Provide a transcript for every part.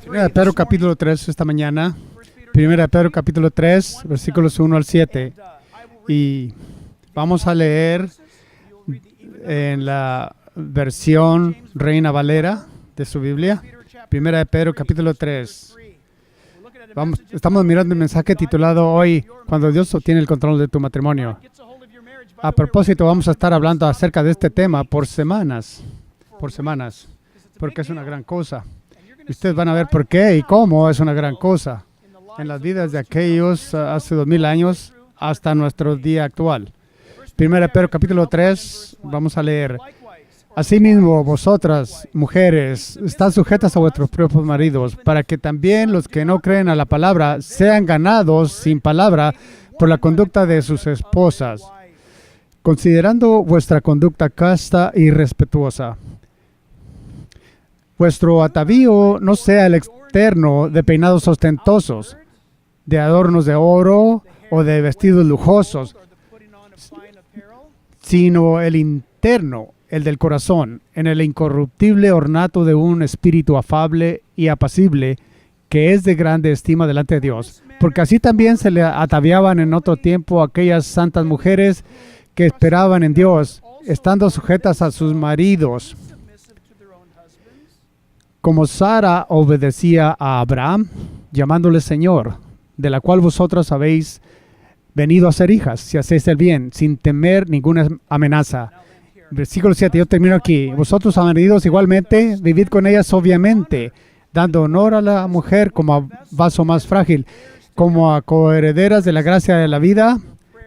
Primera de Pedro capítulo 3 esta mañana. Primera de Pedro capítulo 3, versículos 1 al 7. Y vamos a leer en la versión Reina Valera de su Biblia. Primera de Pedro capítulo 3. Estamos mirando un mensaje titulado hoy, Cuando Dios obtiene el control de tu matrimonio. A propósito, vamos a estar hablando acerca de este tema por semanas, porque es una gran cosa. Y ustedes van a ver por qué y cómo es una gran cosa en las vidas de aquellos hace 2000 años hasta nuestro día actual. Primera de Pedro capítulo 3, vamos a leer. Asimismo, vosotras, mujeres, estad sujetas a vuestros propios maridos, para que también los que no creen a la palabra sean ganados sin palabra por la conducta de sus esposas, considerando vuestra conducta casta y respetuosa. Vuestro atavío no sea el externo de peinados ostentosos, de adornos de oro o de vestidos lujosos, sino el interno, el del corazón, en el incorruptible ornato de un espíritu afable y apacible, que es de grande estima delante de Dios. Porque así también se le ataviaban en otro tiempo aquellas santas mujeres que esperaban en Dios, estando sujetas a sus maridos, como Sara obedecía a Abraham, llamándole Señor, de la cual vosotros habéis venido a ser hijas, si hacéis el bien, sin temer ninguna amenaza. Versículo 7, yo termino aquí. Vosotros, maridos, igualmente, vivid con ellas obviamente, dando honor a la mujer como a vaso más frágil, como a coherederas de la gracia de la vida,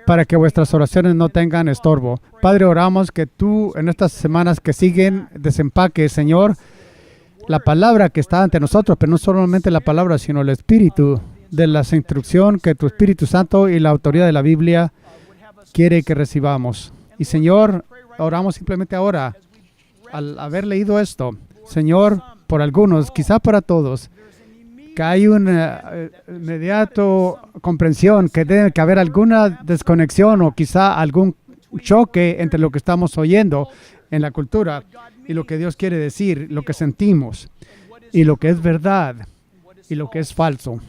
para que vuestras oraciones no tengan estorbo. Padre, oramos que tú, en estas semanas que siguen, desempaques, Señor, la palabra que está ante nosotros, pero no solamente la palabra, sino el espíritu de la instrucción que tu Espíritu Santo y la autoridad de la Biblia quiere que recibamos. Y Señor, oramos simplemente ahora, al haber leído esto, Señor, por algunos, quizá para todos, que hay una inmediato comprensión que debe que haber alguna desconexión o quizá algún choque entre lo que estamos oyendo en la cultura y lo que Dios quiere decir, lo que sentimos y lo que es verdad y lo que es falso.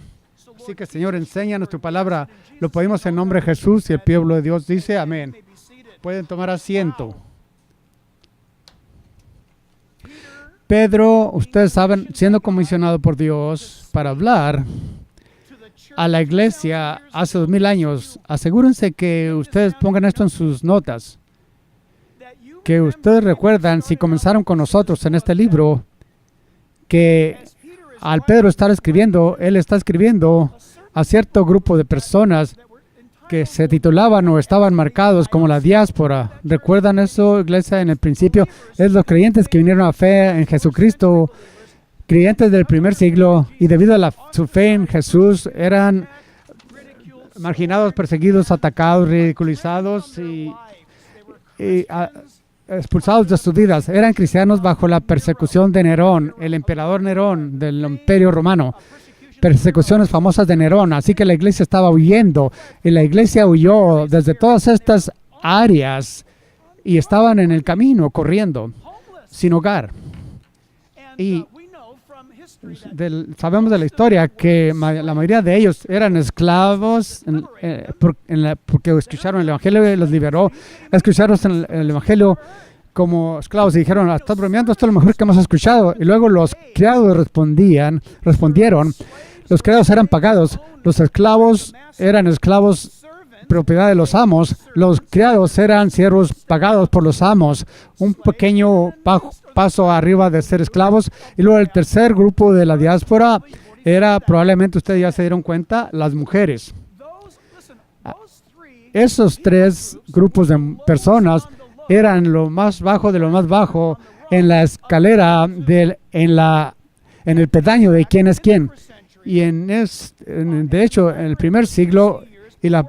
Así que, Señor, enséñanos tu palabra. Lo pedimos en nombre de Jesús y el pueblo de Dios dice amén. Pueden tomar asiento. Pedro, ustedes saben, siendo comisionado por Dios para hablar a la iglesia hace 2000 años, asegúrense que ustedes pongan esto en sus notas. Que ustedes recuerdan, si comenzaron con nosotros en este libro, que al Pedro estar escribiendo, él está escribiendo a cierto grupo de personas que se titulaban o estaban marcados como la diáspora. ¿Recuerdan eso, iglesia? En el principio, es los creyentes que vinieron a fe en Jesucristo, creyentes del primer siglo, y debido a su fe en Jesús, eran marginados, perseguidos, atacados, ridiculizados y expulsados de sus vidas. Eran cristianos bajo la persecución de Nerón, el emperador Nerón del Imperio Romano. Persecuciones famosas de Nerón. Así que la iglesia estaba huyendo y la iglesia huyó desde todas estas áreas y estaban en el camino corriendo sin hogar. Y sabemos de la historia que la mayoría de ellos eran esclavos porque escucharon el Evangelio y los liberó. Escucharon el Evangelio como esclavos y dijeron, estás bromeando, esto es lo mejor que hemos escuchado. Y luego los criados respondieron, los criados eran pagados, los esclavos eran esclavos propiedad de los amos, los criados eran siervos pagados por los amos, un pequeño paso arriba de ser esclavos. Y luego el tercer grupo de la diáspora era, probablemente ustedes ya se dieron cuenta, las mujeres. Esos tres grupos de personas eran lo más bajo de lo más bajo en la escalera, en el peldaño de quién es quién. Y de hecho, en el primer siglo y la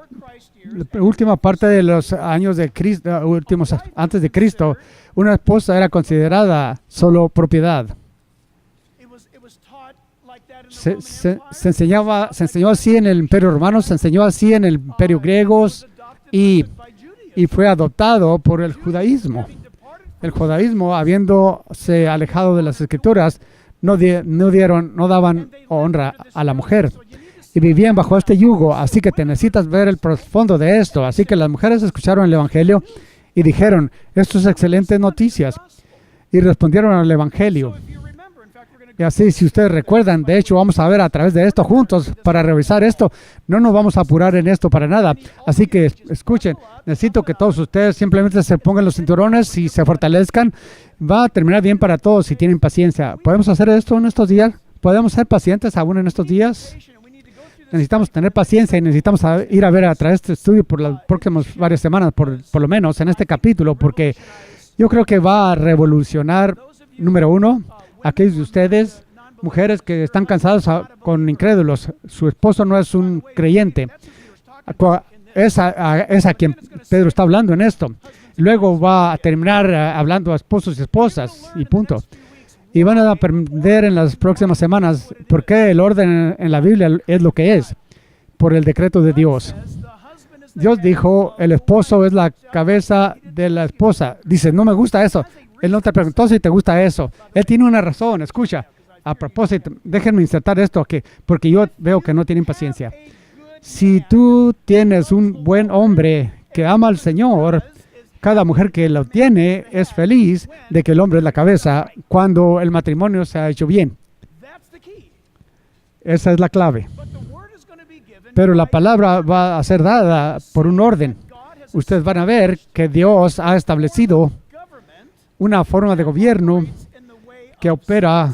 última parte de los años de Cristo, últimos antes de Cristo, una esposa era considerada solo propiedad. Se enseñó así en el Imperio Romano, se enseñó así en el Imperio Griego y fue adoptado por el judaísmo. El judaísmo, habiéndose alejado de las Escrituras, no daban honra a la mujer y vivían bajo este yugo. Así que te necesitas ver el trasfondo de esto. Así que las mujeres escucharon el Evangelio y dijeron, esto es excelentes noticias, y respondieron al Evangelio. Y así, si ustedes recuerdan, de hecho, vamos a ver a través de esto juntos para revisar esto. No nos vamos a apurar en esto para nada. Así que escuchen, necesito que todos ustedes simplemente se pongan los cinturones y se fortalezcan. Va a terminar bien para todos si tienen paciencia. ¿Podemos hacer esto en estos días? ¿Podemos ser pacientes aún en estos días? Necesitamos tener paciencia y necesitamos ir a ver a través de este estudio por las próximas varias semanas, por lo menos en este capítulo, porque yo creo que va a revolucionar, número uno, aquellos de ustedes, mujeres que están cansados con incrédulos. Su esposo no es un creyente. Es a quien Pedro está hablando en esto. Luego va a terminar hablando a esposos y esposas y punto. Y van a aprender en las próximas semanas por qué el orden en la Biblia es lo que es, por el decreto de Dios. Dios dijo, el esposo es la cabeza de la esposa. Dice, no me gusta eso. Él no te preguntó si te gusta eso. Él tiene una razón. Escucha, a propósito, déjenme insertar esto aquí, porque yo veo que no tienen paciencia. Si tú tienes un buen hombre que ama al Señor, cada mujer que lo tiene es feliz de que el hombre es la cabeza cuando el matrimonio se ha hecho bien. Esa es la clave. Pero la palabra va a ser dada por un orden. Ustedes van a ver que Dios ha establecido una forma de gobierno que opera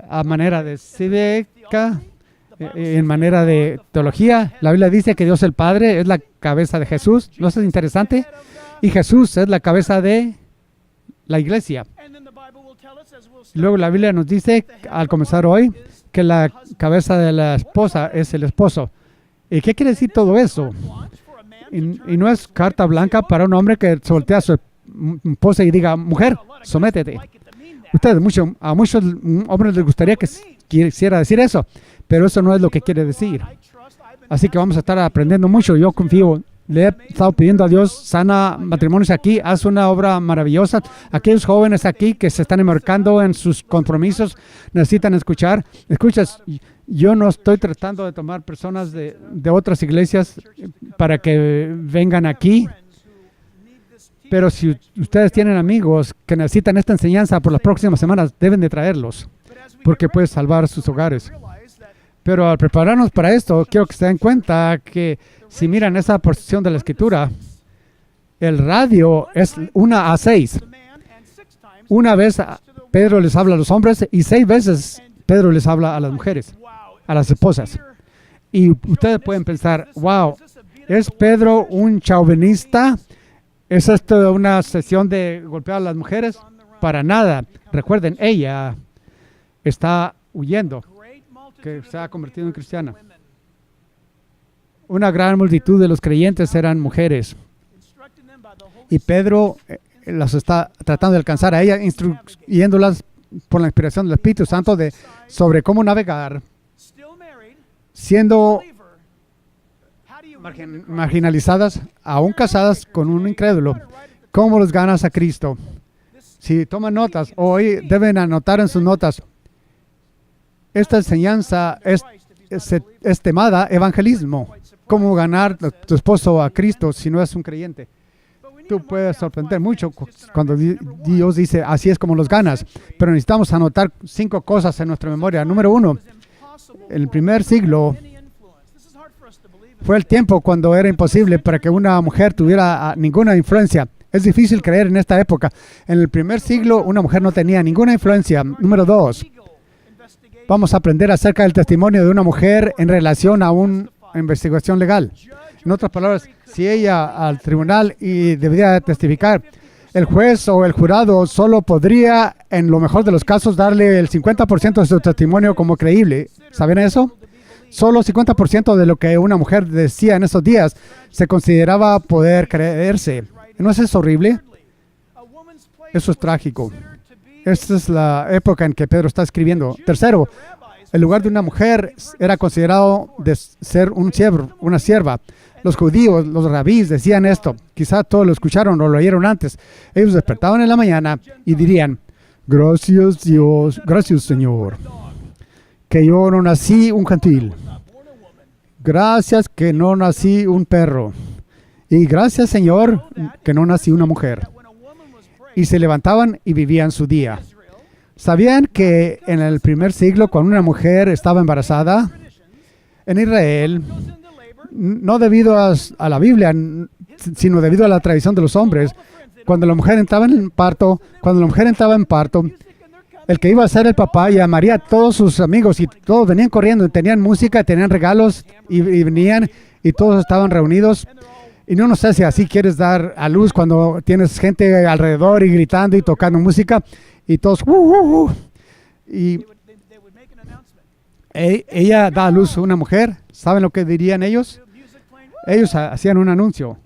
a manera de cívica, en manera de teología. La Biblia dice que Dios el Padre es la cabeza de Jesús. ¿No es interesante? Y Jesús es la cabeza de la iglesia. Luego la Biblia nos dice, al comenzar hoy, que la cabeza de la esposa es el esposo. ¿Y qué quiere decir todo eso? Y no es carta blanca para un hombre que se voltea a su esposa y diga, mujer, sométete. A muchos hombres les gustaría que quisiera decir eso, pero eso no es lo que quiere decir. Así que vamos a estar aprendiendo mucho. Yo confío. Le he estado pidiendo a Dios, sana matrimonios aquí, haz una obra maravillosa. Aquellos jóvenes aquí que se están enmarcando en sus compromisos necesitan escuchar. Escuchas, yo no estoy tratando de tomar personas de otras iglesias para que vengan aquí, pero si ustedes tienen amigos que necesitan esta enseñanza por las próximas semanas, deben de traerlos, porque puede salvar sus hogares. Pero al prepararnos para esto, quiero que se den cuenta que si miran esa porción de la Escritura, el radio es 1-6. Una vez Pedro les habla a los hombres y 6 veces Pedro les habla a las mujeres, a las esposas. Y ustedes pueden pensar, wow, ¿es Pedro un chauvinista? ¿Es esto una sesión de golpear a las mujeres? Para nada. Recuerden, ella está huyendo, que se ha convertido en cristiana. Una gran multitud de los creyentes eran mujeres. Y Pedro las está tratando de alcanzar a ellas, instruyéndolas por la inspiración del Espíritu Santo sobre cómo navegar, siendo marginalizadas, aún casadas con un incrédulo. ¿Cómo los ganas a Cristo? Si toman notas, hoy deben anotar en sus notas. Esta enseñanza es temada evangelismo. ¿Cómo ganar a tu esposo a Cristo si no es un creyente? Tú puedes sorprender mucho cuando Dios dice, así es como los ganas. Pero necesitamos anotar 5 cosas en nuestra memoria. Número 1, en el primer siglo fue el tiempo cuando era imposible para que una mujer tuviera ninguna influencia. Es difícil creer en esta época. En el primer siglo una mujer no tenía ninguna influencia. Número 2, vamos a aprender acerca del testimonio de una mujer en relación a una investigación legal. En otras palabras, si ella al tribunal y debería testificar, el juez o el jurado solo podría, en lo mejor de los casos, darle el 50% de su testimonio como creíble. ¿Saben eso? Solo 50% de lo que una mujer decía en esos días se consideraba poder creerse. ¿No es eso horrible? Eso es trágico. Esta es la época en que Pedro está escribiendo. Tercero, el lugar de una mujer era considerado de ser un siervo, una sierva. Los judíos, los rabís decían esto. Quizá todos lo escucharon o lo oyeron antes. Ellos despertaban en la mañana y dirían, Gracias Dios, gracias Señor, que yo no nací un gentil. Gracias que no nací un perro. Y gracias Señor que no nací una mujer. Y se levantaban y vivían su día. ¿Sabían que en el primer siglo, cuando una mujer estaba embarazada, en Israel, no debido a la Biblia, sino debido a la tradición de los hombres, cuando la mujer entraba en parto, el que iba a ser el papá llamaría a todos sus amigos y todos venían corriendo, tenían música, tenían regalos y venían y todos estaban reunidos. Y no sé si así quieres dar a luz cuando tienes gente alrededor y gritando y tocando música y todos y ella da a luz a una mujer. ¿Saben lo que dirían ellos? Ellos hacían un anuncio.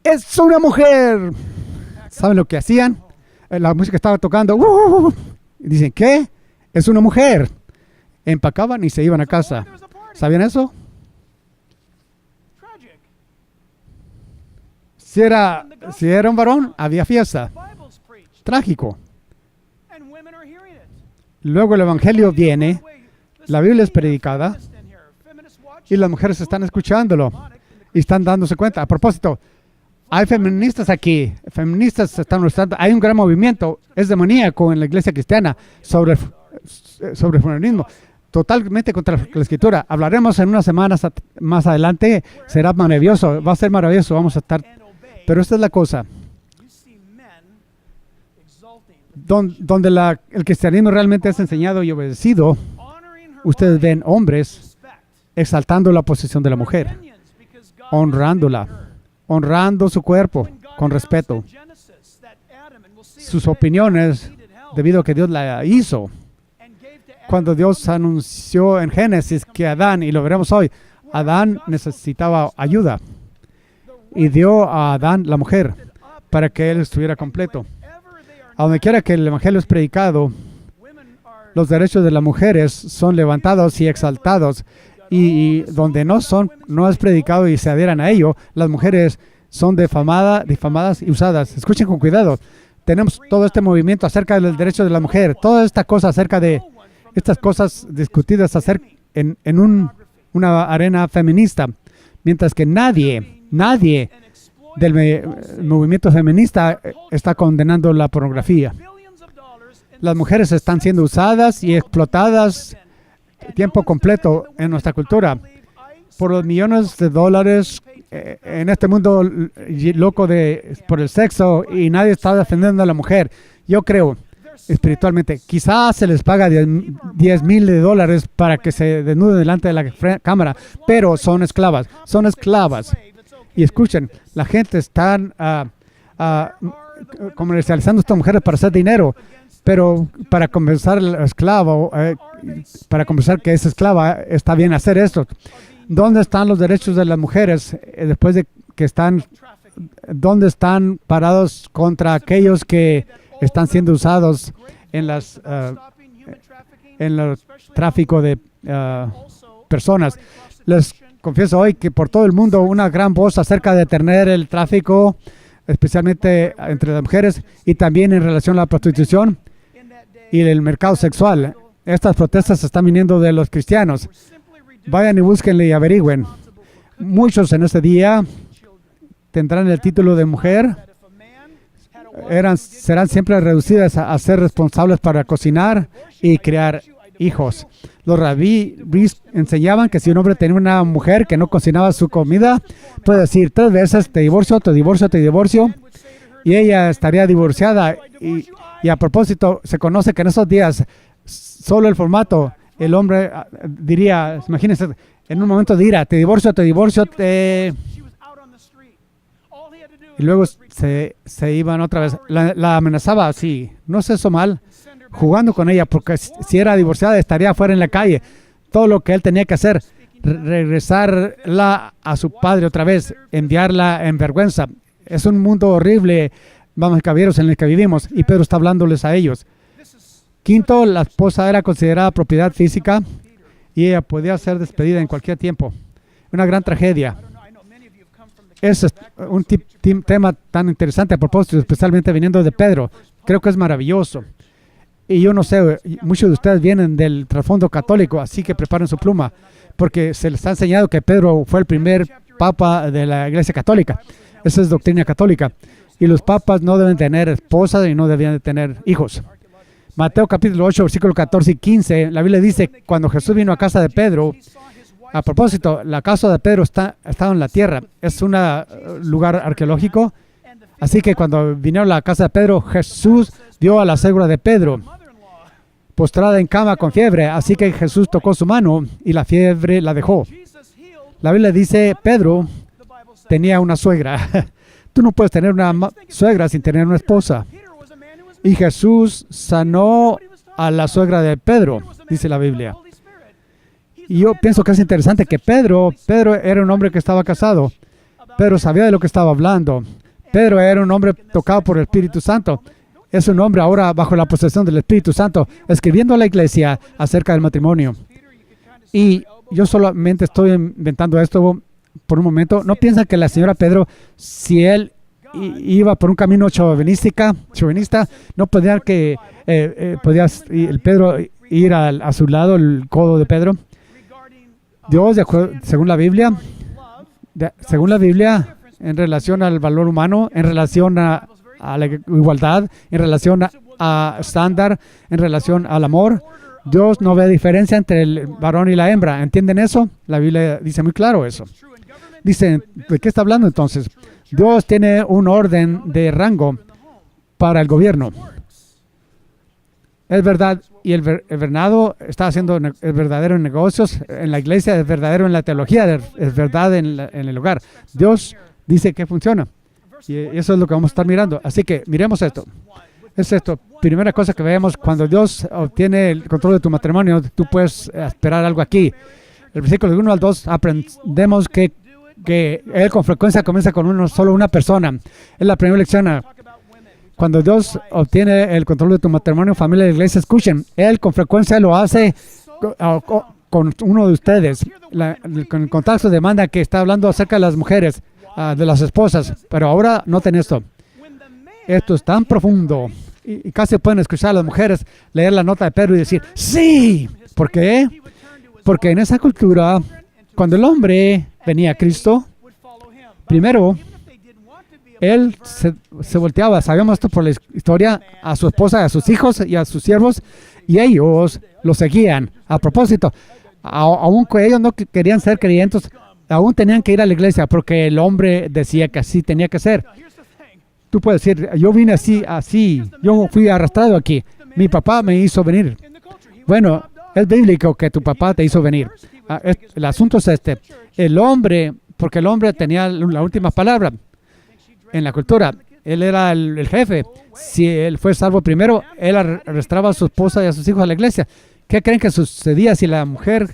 ¡Es una mujer! ¿Saben lo que hacían? La música estaba tocando. Y dicen, ¿qué? Es una mujer. Empacaban y se iban a casa. ¿Sabían eso? Si era un varón, había fiesta. Trágico. Luego el evangelio viene, la Biblia es predicada y las mujeres están escuchándolo y están dándose cuenta. A propósito, hay feministas aquí, feministas están mostrando, hay un gran movimiento, es demoníaco en la iglesia cristiana sobre el feminismo, totalmente contra la escritura. Hablaremos en unas semanas más adelante, será maravilloso, va a ser maravilloso, vamos a estar. Pero esta es la cosa, donde el cristianismo realmente es enseñado y obedecido, ustedes ven hombres exaltando la posición de la mujer, honrándola, honrando su cuerpo con respeto, sus opiniones, debido a que Dios la hizo. Cuando Dios anunció en Génesis que Adán, y lo veremos hoy, Adán necesitaba ayuda y dio a Adán la mujer para que él estuviera completo. A donde quiera que el evangelio es predicado, los derechos de las mujeres son levantados y exaltados, y donde no es predicado y se adhieran a ello, las mujeres son difamadas y usadas. Escuchen con cuidado. Tenemos todo este movimiento acerca del derecho de la mujer, toda esta cosa acerca de estas cosas discutidas en una arena feminista, mientras que nadie del movimiento feminista está condenando la pornografía. Las mujeres están siendo usadas y explotadas tiempo completo en nuestra cultura por los millones de dólares en este mundo loco por el sexo, y nadie está defendiendo a la mujer. Yo creo espiritualmente, quizás se les paga $10,000 para que se desnuden delante de la cámara, pero son esclavas. Y escuchen, la gente está comercializando a estas mujeres para hacer dinero, pero para compensar al esclavo, para compensar que es esclava, está bien hacer esto. ¿Dónde están los derechos de las mujeres después de que dónde están parados contra aquellos que están siendo usados en el tráfico de personas? Les confieso hoy que por todo el mundo una gran voz acerca de detener el tráfico, especialmente entre las mujeres, y también en relación a la prostitución y el mercado sexual. Estas protestas están viniendo de los cristianos. Vayan y búsquenle y averigüen. Muchos en ese día tendrán el título de mujer. Serán siempre reducidas a ser responsables para cocinar y criar hijos. Los rabíes enseñaban que si un hombre tenía una mujer que no cocinaba su comida, puede decir 3 veces, te divorcio, y ella estaría divorciada. Y a propósito, se conoce que en esos días, solo el formato, el hombre diría, imagínense, en un momento de ira, te divorcio, y luego se iban otra vez. La amenazaba así, no es eso mal, jugando con ella, porque si era divorciada estaría afuera en la calle. Todo lo que él tenía que hacer, regresarla a su padre otra vez, enviarla en vergüenza. Es un mundo horrible, vamos, caballeros, en el que vivimos, y Pedro está hablándoles a ellos. Quinto, la esposa era considerada propiedad física y ella podía ser despedida en cualquier tiempo. Una gran tragedia. Es un tema tan interesante a propósito, especialmente viniendo de Pedro. Creo que es maravilloso. Y yo no sé, muchos de ustedes vienen del trasfondo católico, así que preparen su pluma, porque se les ha enseñado que Pedro fue el primer papa de la Iglesia Católica. Esa es doctrina católica. Y los papas no deben tener esposas y no debían tener hijos. Mateo capítulo 8, versículos 14 y 15, la Biblia dice, cuando Jesús vino a casa de Pedro, a propósito, la casa de Pedro estaba en la tierra, es un lugar arqueológico, así que cuando vinieron a la casa de Pedro, Jesús vio a la suegra de Pedro postrada en cama con fiebre, así que Jesús tocó su mano y la fiebre la dejó. La Biblia dice, Pedro tenía una suegra. Tú no puedes tener una suegra sin tener una esposa. Y Jesús sanó a la suegra de Pedro, dice la Biblia. Y yo pienso que es interesante que Pedro era un hombre que estaba casado. Pedro sabía de lo que estaba hablando. Pedro era un hombre tocado por el Espíritu Santo. Es un hombre ahora bajo la posesión del Espíritu Santo, escribiendo a la iglesia acerca del matrimonio. Y yo solamente estoy inventando esto por un momento. ¿No piensan que la señora Pedro, si él iba por un camino chauvinista, no podía podía el Pedro ir a su lado, el codo de Pedro? Dios, según la Biblia, en relación al valor humano, en relación a la igualdad, en relación a estándar, en relación al amor, Dios no ve diferencia entre el varón y la hembra. ¿Entienden eso? La Biblia dice muy claro eso. Dice, ¿de qué está hablando entonces? Dios tiene un orden de rango para el gobierno. Es verdad, y el gobernado está haciendo el verdadero en negocios, en la iglesia es verdadero en la teología, es verdad en el hogar. Dios dice que funciona. Y eso es lo que vamos a estar mirando. Así que miremos esto. Es esto. Primera cosa que vemos, cuando Dios obtiene el control de tu matrimonio, tú puedes esperar algo aquí. El versículo de 1 al 2 aprendemos que Él con frecuencia comienza con solo una persona. Es la primera lección. Cuando Dios obtiene el control de tu matrimonio, familia de la iglesia, escuchen, Él con frecuencia lo hace con uno de ustedes. Con el contexto demanda que está hablando acerca de las mujeres, de las esposas, pero ahora noten esto. Esto es tan profundo y casi pueden escuchar a las mujeres leer la nota de Pedro y decir, ¡sí! ¿Por qué? Porque en esa cultura, cuando el hombre venía a Cristo, primero, él se volteaba, sabíamos esto por la historia, a su esposa, a sus hijos y a sus siervos, y ellos lo seguían. A propósito, aun que ellos no querían ser creyentes, aún tenían que ir a la iglesia porque el hombre decía que así tenía que ser. Tú puedes decir, yo vine así, yo fui arrastrado aquí, mi papá me hizo venir. Bueno, es bíblico que tu papá te hizo venir. El asunto es este, el hombre, porque el hombre tenía la última palabra en la cultura, él era el jefe. Si él fue salvo primero, él arrastraba a su esposa y a sus hijos a la iglesia. ¿Qué creen que sucedía si la mujer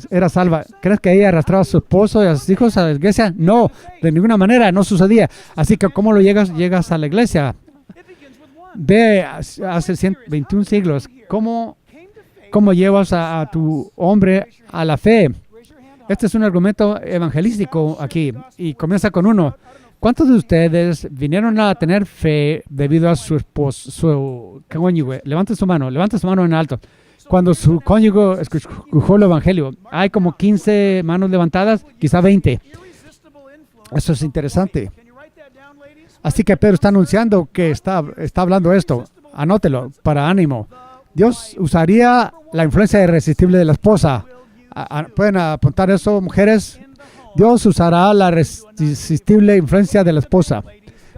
era salva? ¿Crees que ella arrastraba a su esposo y a sus hijos a la iglesia? No, de ninguna manera, no sucedía. Así que, ¿cómo llegas a la iglesia? Ve hace 121 siglos, ¿cómo llevas a tu hombre a la fe? Este es un argumento evangelístico aquí, y comienza con uno. ¿Cuántos de ustedes vinieron a tener fe debido a su esposo, su cónyuge? Levante su mano en alto. Cuando su cónyuge escuchó el evangelio, hay como 15 manos levantadas, quizá 20. Eso es interesante. Así que Pedro está anunciando que está hablando esto. Anótelo para ánimo. Dios usaría la influencia irresistible de la esposa. ¿Pueden apuntar eso, mujeres? Dios usará la irresistible influencia de la esposa.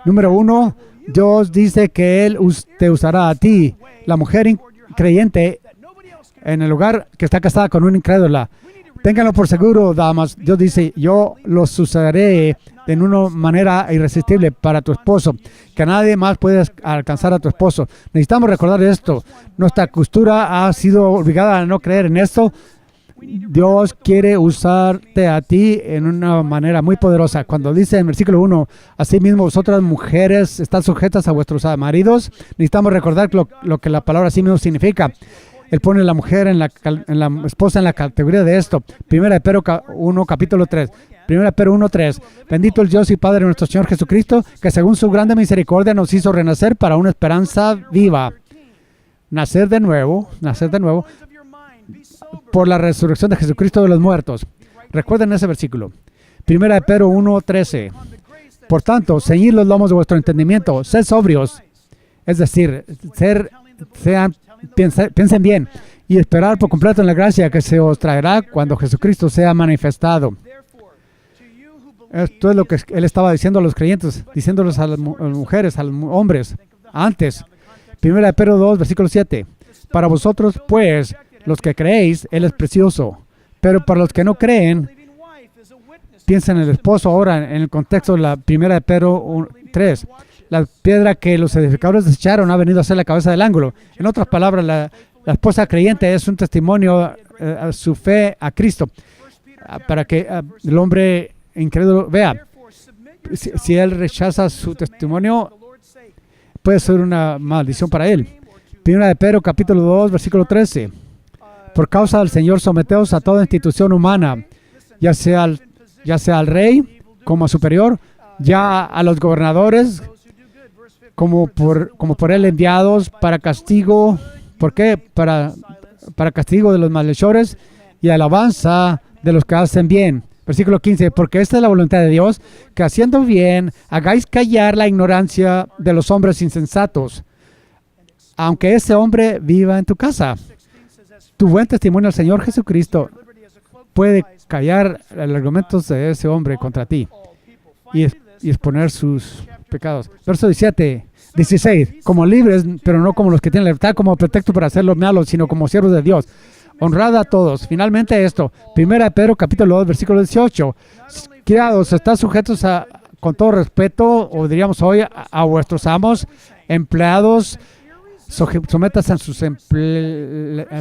Número 1, Dios dice que Él te usará a ti, la mujer creyente, en el lugar que está casada con una incrédula. Ténganlo por seguro, damas. Dios dice, yo los usaré de una manera irresistible para tu esposo, que nadie más puede alcanzar a tu esposo. Necesitamos recordar esto. Nuestra cultura ha sido obligada a no creer en esto. Dios quiere usarte a ti en una manera muy poderosa. Cuando dice en versículo 1, asimismo vosotras mujeres están sujetas a vuestros maridos, necesitamos recordar lo que la palabra asimismo significa. Él pone a la mujer en la esposa en la categoría de esto. Primera de Pedro 1, capítulo 3. Primera de Pedro 1, 3. Bendito el Dios y Padre de nuestro Señor Jesucristo, que según su grande misericordia nos hizo renacer para una esperanza viva. nacer de nuevo, por la resurrección de Jesucristo de los muertos. Recuerden ese versículo. 1 de Pedro 1:13. Por tanto, ceñid los lomos de vuestro entendimiento, sed sobrios, es decir, piensen bien y esperar por completo en la gracia que se os traerá cuando Jesucristo sea manifestado. Esto es lo que él estaba diciendo a los creyentes, diciéndoles a las mujeres, a los hombres, antes. 1 de Pedro 2, versículo 7. Para vosotros, pues, los que creéis, Él es precioso. Pero para los que no creen, piensen en el esposo ahora, en el contexto de la 1 de Pedro 3. La piedra que los edificadores desecharon ha venido a ser la cabeza del ángulo. En otras palabras, la esposa creyente es un testimonio a su fe a Cristo, para que el hombre incrédulo vea. Si él rechaza su testimonio, puede ser una maldición para él. 1 de Pedro, capítulo 2, versículo 13. Por causa del Señor, someteos a toda institución humana, ya sea al rey como superior, ya a los gobernadores como por él enviados para castigo. ¿Por qué? Para castigo de los malhechores y alabanza de los que hacen bien. Versículo 15. Porque esta es la voluntad de Dios, que haciendo bien hagáis callar la ignorancia de los hombres insensatos, aunque ese hombre viva en tu casa. Tu buen testimonio al Señor Jesucristo puede callar los argumentos de ese hombre contra ti y exponer sus pecados. Verso 16. Como libres, pero no como los que tienen libertad como pretexto para hacer lo malo, sino como siervos de Dios. Honrad a todos. Finalmente esto. 1 de Pedro, capítulo 2, versículo 18. Criados, estad sujetos con todo respeto, o diríamos hoy, a vuestros amos, empleados. Sométanse a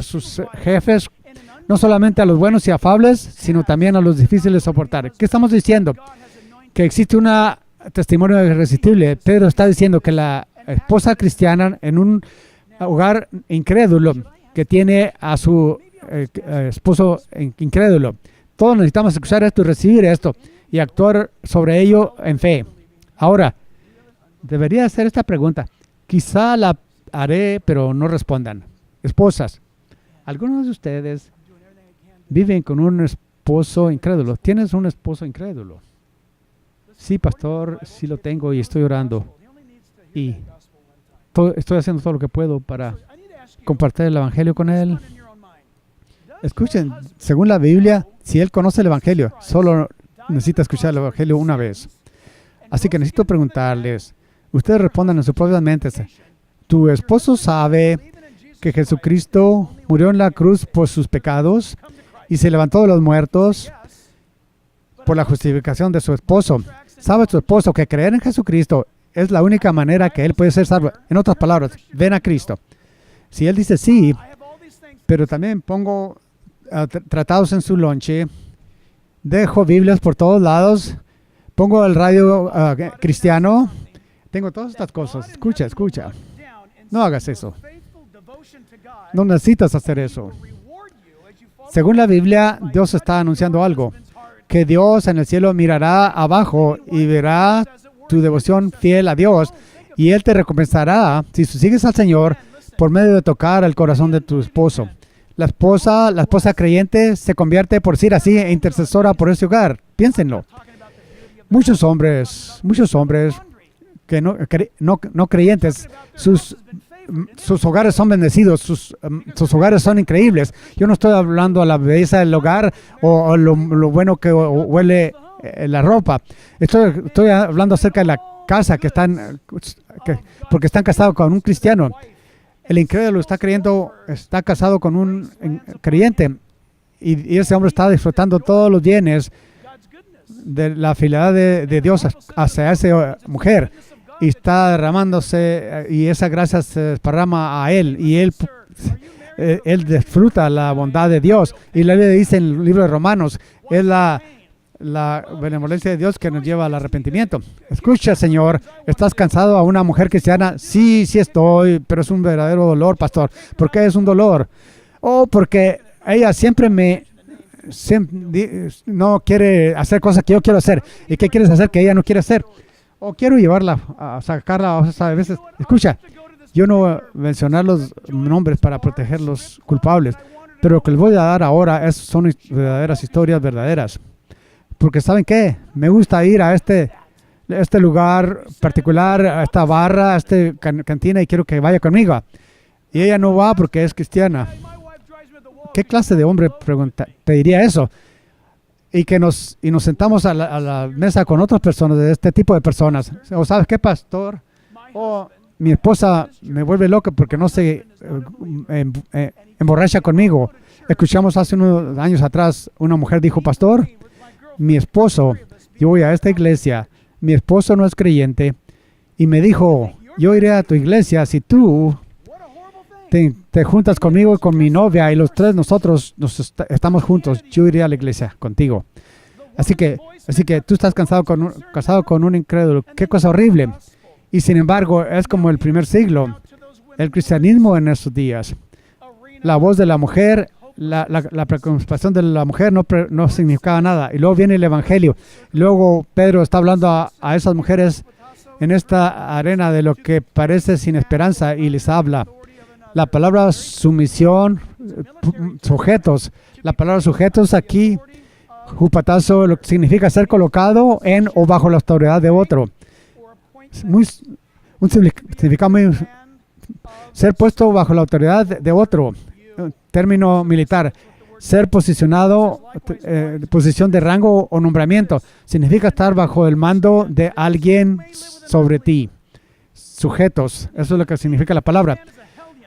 sus jefes, no solamente a los buenos y afables, sino también a los difíciles de soportar. ¿Qué estamos diciendo? Que existe un testimonio irresistible. Pedro está diciendo que la esposa cristiana en un hogar incrédulo que tiene a su esposo incrédulo. Todos necesitamos escuchar esto y recibir esto y actuar sobre ello en fe. Ahora, debería hacer esta pregunta. Quizá la haré, pero no respondan. Esposas, algunos de ustedes viven con un esposo incrédulo. ¿Tienes un esposo incrédulo? Sí, pastor, sí lo tengo y estoy orando. Y estoy haciendo todo lo que puedo para compartir el Evangelio con él. Escuchen, según la Biblia, si él conoce el Evangelio, solo necesita escuchar el Evangelio una vez. Así que necesito preguntarles, ustedes respondan en sus propias mentes. ¿Tu esposo sabe que Jesucristo murió en la cruz por sus pecados y se levantó de los muertos por la justificación de su esposo? ¿Sabe tu esposo que creer en Jesucristo es la única manera que él puede ser salvo? En otras palabras, ven a Cristo. Si él dice sí, pero también pongo tratados en su lonche, dejo Biblias por todos lados, pongo el radio cristiano, tengo todas estas cosas. Escucha. No hagas eso. No necesitas hacer eso. Según la Biblia, Dios está anunciando algo. Que Dios en el cielo mirará abajo y verá tu devoción fiel a Dios. Y Él te recompensará si sigues al Señor por medio de tocar el corazón de tu esposo. La esposa creyente se convierte, por decir así, en intercesora por ese hogar. Piénsenlo. Muchos hombres que no creyentes, sus hogares son bendecidos, sus hogares son increíbles. Yo no estoy hablando de la belleza del hogar o lo bueno que huele la ropa. Estoy hablando acerca de la casa porque están casados con un cristiano. El incrédulo está casado con un creyente y ese hombre está disfrutando todos los bienes de la fidelidad de Dios hacia esa mujer. Y está derramándose y esa gracia se desparrama a él y él disfruta la bondad de Dios. Y la Biblia dice en el libro de Romanos, es la benevolencia de Dios que nos lleva al arrepentimiento. Escucha, Señor, ¿estás cansado a una mujer cristiana? Sí estoy, pero es un verdadero dolor, pastor. ¿Por qué es un dolor? Porque ella siempre no quiere hacer cosas que yo quiero hacer. ¿Y qué quieres hacer que ella no quiere hacer? O quiero llevarla a sacarla a veces. Escucha, Yo no voy a mencionar los nombres para proteger los culpables, pero lo que les voy a dar ahora son verdaderas historias verdaderas. Porque ¿saben qué? Me gusta ir a este lugar particular, a esta barra, a esta cantina y quiero que vaya conmigo. Y ella no va porque es cristiana. ¿Qué clase de hombre pediría eso? Y nos sentamos a la mesa con otras personas, de este tipo de personas. ¿O sabes qué, pastor? Mi esposa me vuelve loca porque no se emborracha conmigo. Escuchamos hace unos años atrás, una mujer dijo, pastor, mi esposo, yo voy a esta iglesia, mi esposo no es creyente, y me dijo, yo iré a tu iglesia si tú te juntas conmigo y con mi novia y los tres nosotros estamos juntos, yo iré a la iglesia contigo. Así que tú estás casado con un incrédulo. Qué cosa horrible. Y sin embargo, es como el primer siglo, el cristianismo en esos días. La voz de la mujer, la preocupación de la mujer no significaba nada. Y luego viene el evangelio. Luego Pedro está hablando a esas mujeres en esta arena de lo que parece sin esperanza y les habla. La palabra sumisión, sujetos. La palabra sujetos aquí, jupatazo, lo que significa ser colocado en o bajo la autoridad de otro. Un significado muy... Ser puesto bajo la autoridad de otro. Término militar. Ser posicionado, posición de rango o nombramiento. Significa estar bajo el mando de alguien sobre ti. Sujetos. Eso es lo que significa la palabra.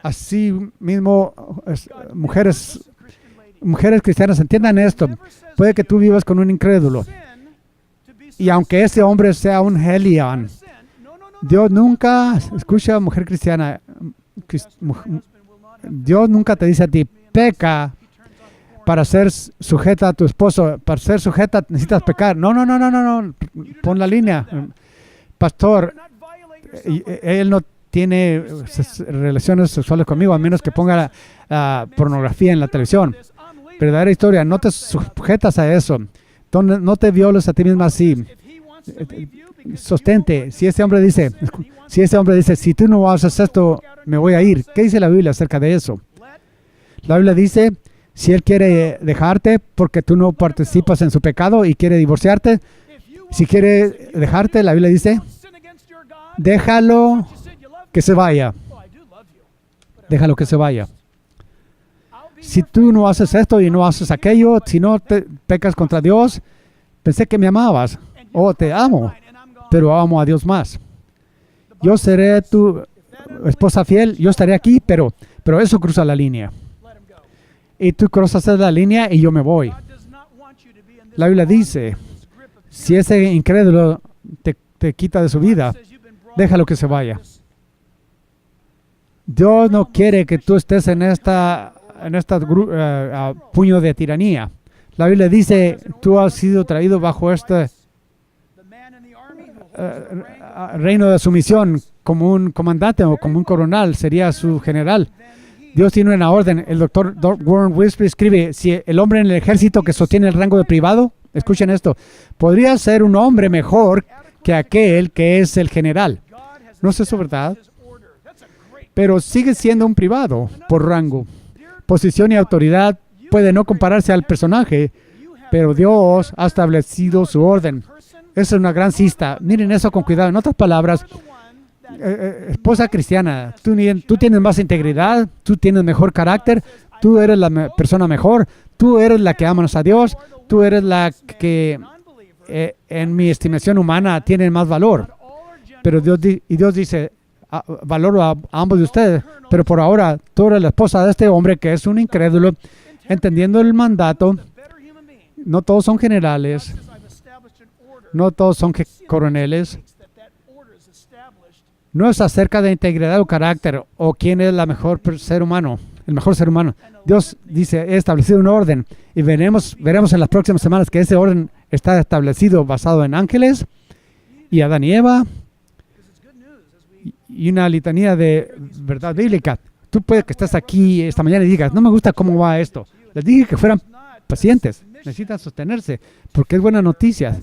Así mismo, mujeres cristianas, entiendan esto. Puede que tú vivas con un incrédulo. Y aunque ese hombre sea un Helion, Dios nunca, escucha, mujer cristiana, Dios nunca te dice a ti, peca para ser sujeta a tu esposo. Para ser sujeta necesitas pecar. No. Pon la línea. Pastor, él no tiene relaciones sexuales conmigo a menos que ponga pornografía en la televisión. Verdadera historia, no te sujetas a eso. No te violes a ti misma así. Sostente. Si ese hombre dice, si tú no haces esto, me voy a ir. ¿Qué dice la Biblia acerca de eso? La Biblia dice, si él quiere dejarte porque tú no participas en su pecado y quiere divorciarte, si quiere dejarte, la Biblia dice, déjalo que se vaya. Déjalo que se vaya. Si tú no haces esto y no haces aquello, si no te pecas contra Dios, pensé que me amabas. Te amo, pero amo a Dios más. Yo seré tu esposa fiel, yo estaré aquí, pero eso cruza la línea. Y tú cruzas la línea y yo me voy. La Biblia dice, si ese incrédulo te quita de su vida, déjalo que se vaya. Dios no quiere que tú estés en esta puño de tiranía. La Biblia dice, tú has sido traído bajo este reino de sumisión como un comandante o como un coronel, sería su general. Dios tiene una orden. El doctor Warren Wiersbe escribe, si el hombre en el ejército que sostiene el rango de privado, escuchen esto, podría ser un hombre mejor que aquel que es el general. No es eso verdad, pero sigue siendo un privado por rango. Posición y autoridad puede no compararse al personaje, pero Dios ha establecido su orden. Esa es una gran cista. Miren eso con cuidado. En otras palabras, esposa cristiana, tú tienes más integridad, tú tienes mejor carácter, tú eres la persona mejor, tú eres la que amas a Dios, tú eres la que, en mi estimación humana, tiene más valor. Pero Dios dice, valoro a ambos de ustedes, pero por ahora tú eres la esposa de este hombre que es un incrédulo, entendiendo el mandato. No todos son generales, no todos son coroneles. No es acerca de integridad o carácter o quién es el mejor ser humano. Dios dice, he establecido un orden y veremos en las próximas semanas que ese orden está establecido basado en ángeles y Adán y Eva y una litanía de verdad bíblica. Tú puedes que estés aquí esta mañana y digas, no me gusta cómo va esto. Les dije que fueran pacientes, necesitan sostenerse porque es buena noticia.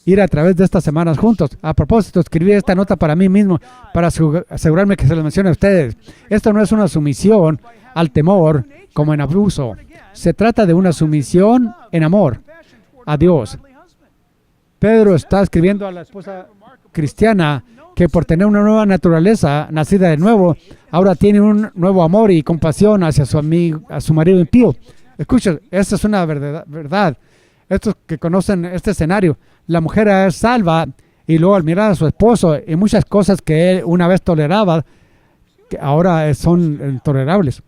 ir a través de estas semanas juntos. A propósito, escribí esta nota para mí mismo, para asegurarme que se lo mencione a ustedes. Esto no es una sumisión al temor como en abuso. Se trata de una sumisión en amor a Dios. Pedro está escribiendo a la esposa cristiana que por tener una nueva naturaleza, nacida de nuevo, ahora tiene un nuevo amor y compasión hacia su amigo, a su marido impío. Escucha, esta es una verdad. Estos que conocen este escenario, la mujer es salva y luego al mirar a su esposo y muchas cosas que él una vez toleraba, que ahora son intolerables.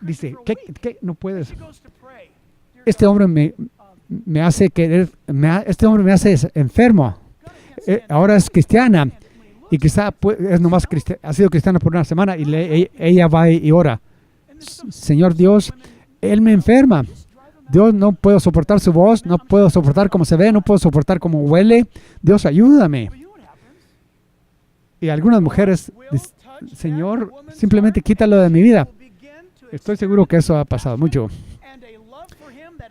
Dice, ¿qué? No puedes. Este hombre me hace querer, este hombre me hace enfermo. Ahora es cristiana y quizá es nomás ha sido cristiana por una semana y ella va y ora. Señor Dios, él me enferma. Dios, no puedo soportar su voz, no puedo soportar cómo se ve, no puedo soportar cómo huele. Dios, ayúdame. Y algunas mujeres dicen, Señor, simplemente quítalo de mi vida. Estoy seguro que eso ha pasado mucho.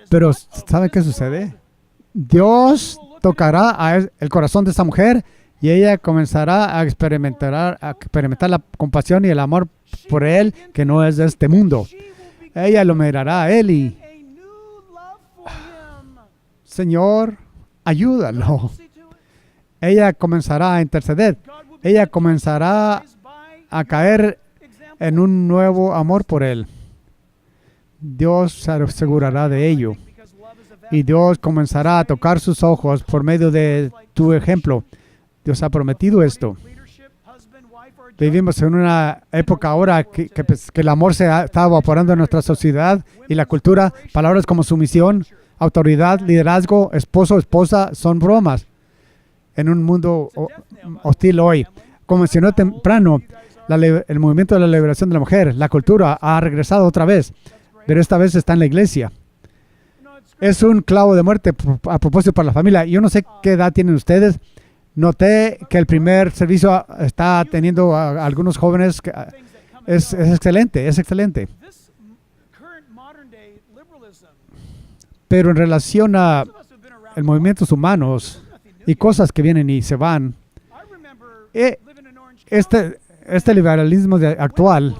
Pero, ¿sabe qué sucede? Dios tocará el corazón de esa mujer y ella comenzará a experimentar la compasión y el amor por él que no es de este mundo. Ella lo mirará a él y Señor, ayúdalo. Ella comenzará a interceder. Ella comenzará a caer en un nuevo amor por él. Dios se asegurará de ello. Y Dios comenzará a tocar sus ojos por medio de tu ejemplo. Dios ha prometido esto. Vivimos en una época ahora que el amor se está evaporando en nuestra sociedad y la cultura. Palabras como sumisión, autoridad, liderazgo, esposo, esposa, son bromas en un mundo hostil hoy. Como mencioné temprano, el movimiento de la liberación de la mujer, la cultura ha regresado otra vez, pero esta vez está en la iglesia. Es un clavo de muerte a propósito para la familia. Yo no sé qué edad tienen ustedes. Noté que el primer servicio está teniendo a algunos jóvenes. Es excelente, es excelente. Pero en relación a el movimientos humanos y cosas que vienen y se van, este liberalismo actual,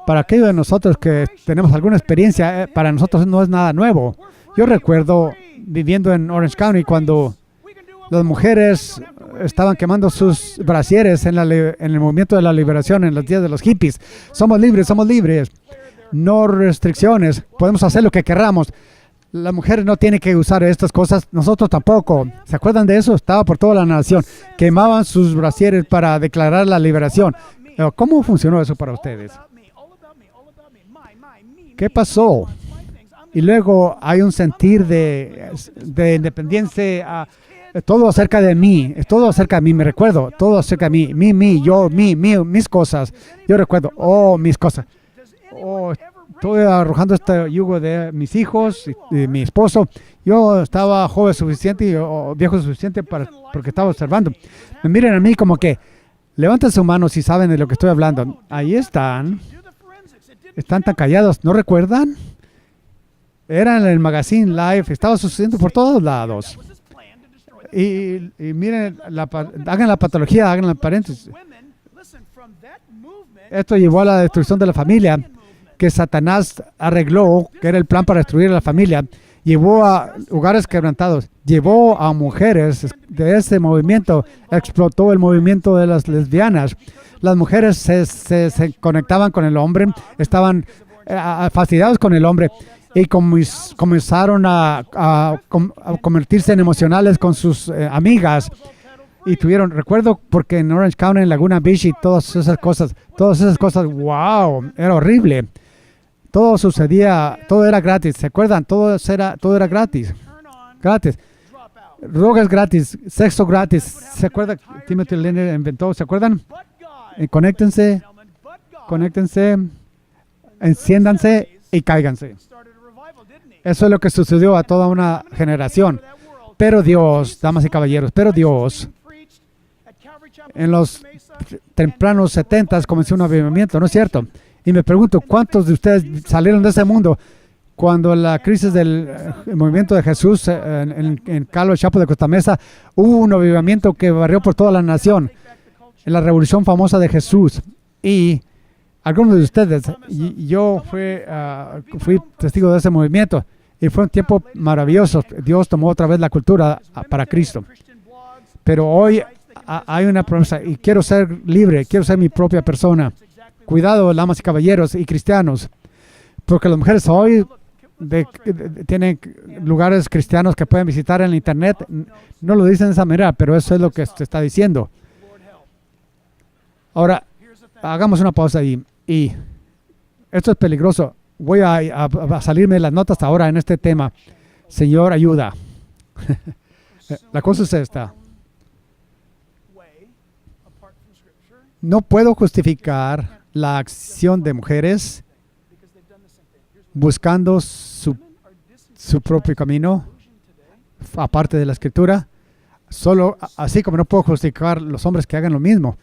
para aquellos de nosotros que tenemos alguna experiencia, para nosotros no es nada nuevo. Yo recuerdo viviendo en Orange County cuando las mujeres estaban quemando sus brasieres en el movimiento de la liberación en los días de los hippies. Somos libres, no restricciones, podemos hacer lo que queramos. La mujer no tiene que usar estas cosas, nosotros tampoco. ¿Se acuerdan de eso? Estaba por toda la nación. Quemaban sus brasieres para declarar la liberación. ¿Cómo funcionó eso para ustedes? ¿Qué pasó? Y luego hay un sentir de independencia, todo acerca de mí, me recuerdo, todo acerca de mí, yo, mis cosas. Yo recuerdo, mis cosas. Estoy arrojando este yugo de mis hijos y mi esposo. Yo estaba joven suficiente o viejo suficiente porque estaba observando. Me miren a mí como que, levanten sus manos si saben de lo que estoy hablando. Ahí están tan callados, ¿no recuerdan? Era en el magazine Live, estaba sucediendo por todos lados. Y miren, hagan la patología, hagan la paréntesis. Esto llevó a la destrucción de la familia, que Satanás arregló, que era el plan para destruir a la familia. Llevó a hogares quebrantados, llevó a mujeres de ese movimiento, explotó el movimiento de las lesbianas. Las mujeres se conectaban con el hombre, estaban fastidiados con el hombre y comenzaron a convertirse en emocionales con sus amigas. Y recuerdo porque en Orange County, en Laguna Beach y todas esas cosas, wow, era horrible. Todo sucedía, todo era gratis, ¿se acuerdan? Todo era gratis. Drogas gratis, sexo gratis. ¿Se acuerdan? Timothy Leonard inventó, ¿se acuerdan? Conéctense, enciéndanse y cáiganse. Eso es lo que sucedió a toda una generación. Pero Dios, damas y caballeros, en los tempranos 70s comenzó un avivamiento, ¿no es cierto? Y me pregunto, ¿cuántos de ustedes salieron de ese mundo? Cuando la crisis del movimiento de Jesús en Calo Chapo de Costa Mesa, hubo un avivamiento que barrió por toda la nación, en la revolución famosa de Jesús. Y algunos de ustedes, yo fui testigo de ese movimiento, y fue un tiempo maravilloso. Dios tomó otra vez la cultura para Cristo. Pero hoy hay una promesa, y quiero ser libre, quiero ser mi propia persona. Cuidado, damas y caballeros y cristianos, porque las mujeres hoy tienen lugares cristianos que pueden visitar en el internet. No lo dicen de esa manera, pero eso es lo que se está diciendo. Ahora, hagamos una pausa ahí. Y esto es peligroso. Voy a salirme de las notas ahora en este tema. Señor, ayuda. La cosa es esta. No puedo justificar la acción de mujeres buscando su propio camino, aparte de la Escritura. Solo así como no puedo justificar los hombres que hagan lo mismo,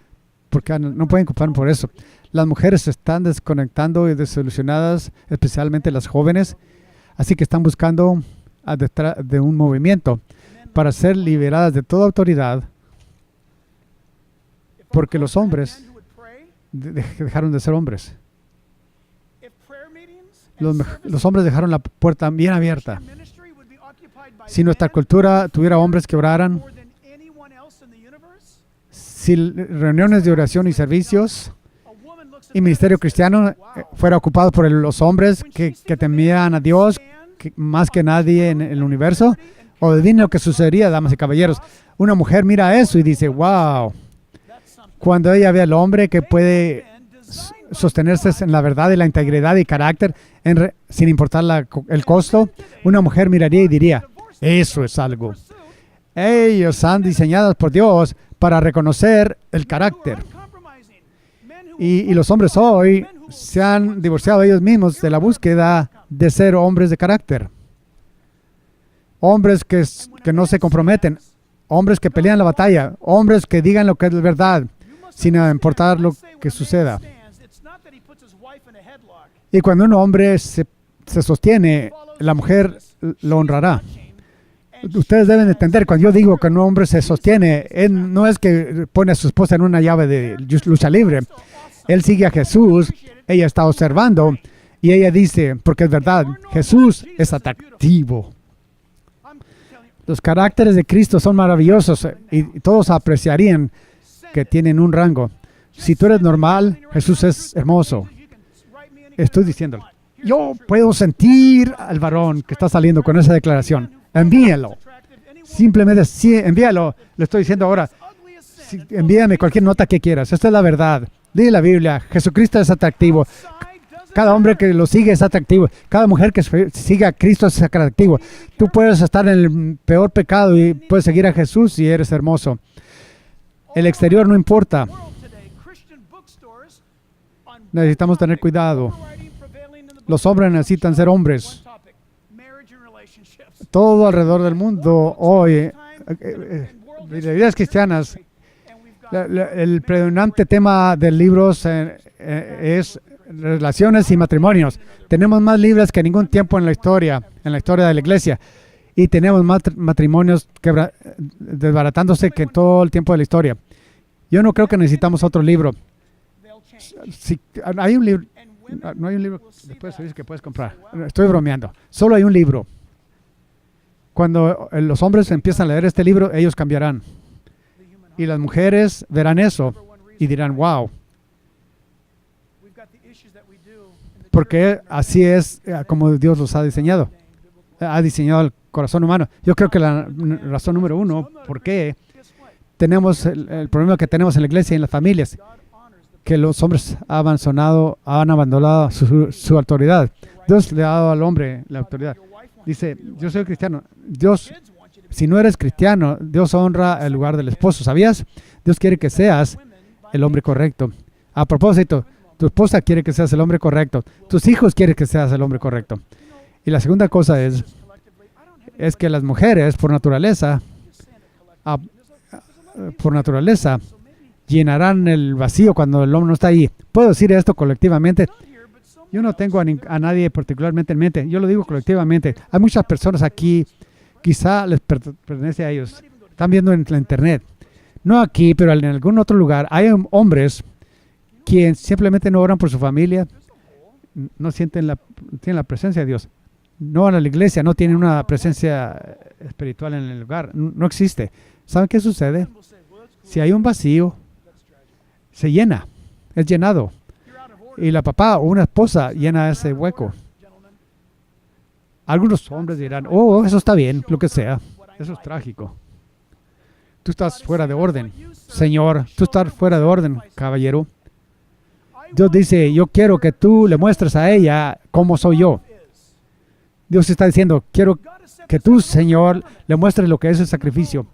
porque no pueden culpar por eso. Las mujeres se están desconectando y desilusionadas, especialmente las jóvenes, así que están buscando detrás de un movimiento para ser liberadas de toda autoridad, porque los hombres dejaron de ser hombres. Los hombres dejaron la puerta bien abierta. Si nuestra cultura tuviera hombres que oraran, si reuniones de oración y servicios y ministerio cristiano fuera ocupado por los hombres que temían a Dios más que nadie en el universo, o adivinen lo que sucedería, damas y caballeros. Una mujer mira eso y dice, wow. Cuando ella ve al hombre que puede sostenerse en la verdad y la integridad y carácter sin importar el costo, una mujer miraría y diría, eso es algo. Ellos están diseñados por Dios para reconocer el carácter. Y los hombres hoy se han divorciado ellos mismos de la búsqueda de ser hombres de carácter. Hombres que no se comprometen. Hombres que pelean la batalla. Hombres que digan lo que es verdad, sin importar lo que suceda. Y cuando un hombre se sostiene, la mujer lo honrará. Ustedes deben entender, cuando yo digo que un hombre se sostiene, él no es que pone a su esposa en una llave de lucha libre. Él sigue a Jesús, ella está observando, y ella dice, porque es verdad, Jesús es atractivo. Los caracteres de Cristo son maravillosos y todos apreciarían que tienen un rango. Si tú eres normal, Jesús es hermoso. Estoy diciéndolo. Yo puedo sentir al varón que está saliendo con esa declaración. Envíalo. Simplemente sí, envíalo. Le estoy diciendo ahora. Sí, envíame cualquier nota que quieras. Esta es la verdad. Lee la Biblia. Jesucristo es atractivo. Cada hombre que lo sigue es atractivo. Cada mujer que sigue a Cristo es atractivo. Tú puedes estar en el peor pecado y puedes seguir a Jesús y eres hermoso. El exterior no importa. Necesitamos tener cuidado. Los hombres necesitan ser hombres. Todo alrededor del mundo hoy, vidas cristianas, el predominante tema de libros es relaciones y matrimonios. Tenemos más libros que ningún tiempo en la historia de la iglesia. Y tenemos más matrimonios desbaratándose que todo el tiempo de la historia. Yo no creo que necesitamos otro libro. Si, hay un libro, no hay un libro después que puedes comprar. Estoy bromeando. Solo hay un libro. Cuando los hombres empiezan a leer este libro, ellos cambiarán. Y las mujeres verán eso y dirán, wow. Porque así es como Dios los ha diseñado. Ha diseñado el corazón humano. Yo creo que la razón número uno, ¿por qué tenemos el problema que tenemos en la iglesia y en las familias? Que los hombres han abandonado su autoridad. Dios le ha dado al hombre la autoridad. Dice, yo soy cristiano. Dios, si no eres cristiano, Dios honra el lugar del esposo. ¿Sabías? Dios quiere que seas el hombre correcto. A propósito, tu esposa quiere que seas el hombre correcto. Tus hijos quieren que seas el hombre correcto. Y la segunda cosa es que las mujeres, por naturaleza, llenarán el vacío cuando el hombre no está ahí. Puedo decir esto colectivamente, Yo no tengo a nadie particularmente en mente. Yo lo digo colectivamente. Hay muchas personas aquí, quizá les pertenece a ellos. Están viendo en la internet. No aquí, pero en algún otro lugar. Hay hombres quienes simplemente no oran por su familia, no tienen la presencia de Dios. No van a la iglesia, no tienen una presencia espiritual en el lugar. No existe. ¿Saben qué sucede? Si hay un vacío, se llena, es llenado. Y la papá o una esposa llena ese hueco. Algunos hombres dirán, oh, eso está bien, lo que sea. Eso es trágico. Tú estás fuera de orden, Señor. Tú estás fuera de orden, caballero. Dios dice, yo quiero que tú le muestres a ella cómo soy yo. Dios está diciendo, quiero que tú, Señor, le muestres lo que es el sacrificio.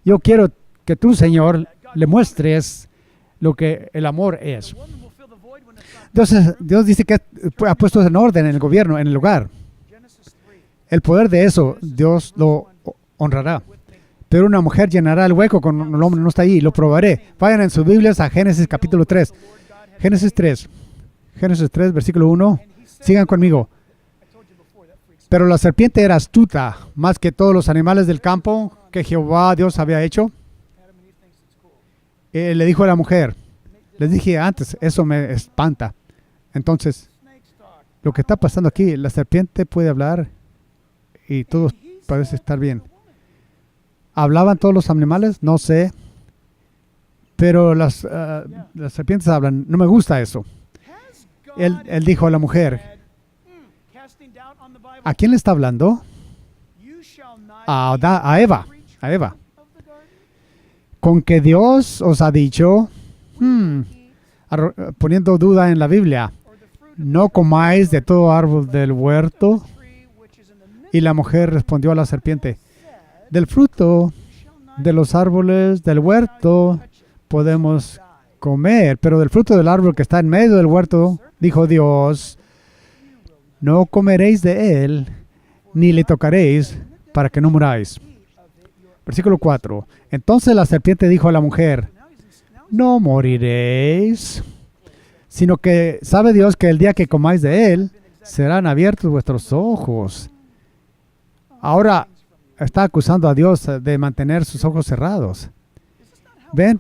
Yo quiero que tú, Señor, le muestres lo que el amor es. Entonces, Dios dice que ha puesto en orden en el gobierno, en el hogar. El poder de eso, Dios lo honrará. Pero una mujer llenará el hueco cuando el hombre no está ahí. Lo probaré. Vayan en sus Biblias a Génesis capítulo 3. Génesis 3, versículo 1. Sigan conmigo. Pero la serpiente era astuta más que todos los animales del campo que Jehová Dios había hecho. Le dijo a la mujer, les dije antes, eso me espanta. Entonces, lo que está pasando aquí, la serpiente puede hablar y todo parece estar bien. ¿Hablaban todos los animales? No sé. Pero las serpientes hablan. No me gusta eso. Él dijo a la mujer, ¿a quién le está hablando? A Eva. A Eva. Con que Dios os ha dicho, poniendo duda en la Biblia, no comáis de todo árbol del huerto. Y la mujer respondió a la serpiente, del fruto de los árboles del huerto podemos comer, pero del fruto del árbol que está en medio del huerto, dijo Dios, no comeréis de él, ni le tocaréis, para que no muráis. Versículo 4. Entonces la serpiente dijo a la mujer, no moriréis, sino que sabe Dios que el día que comáis de él, serán abiertos vuestros ojos. Ahora está acusando a Dios de mantener sus ojos cerrados. ¿Ven?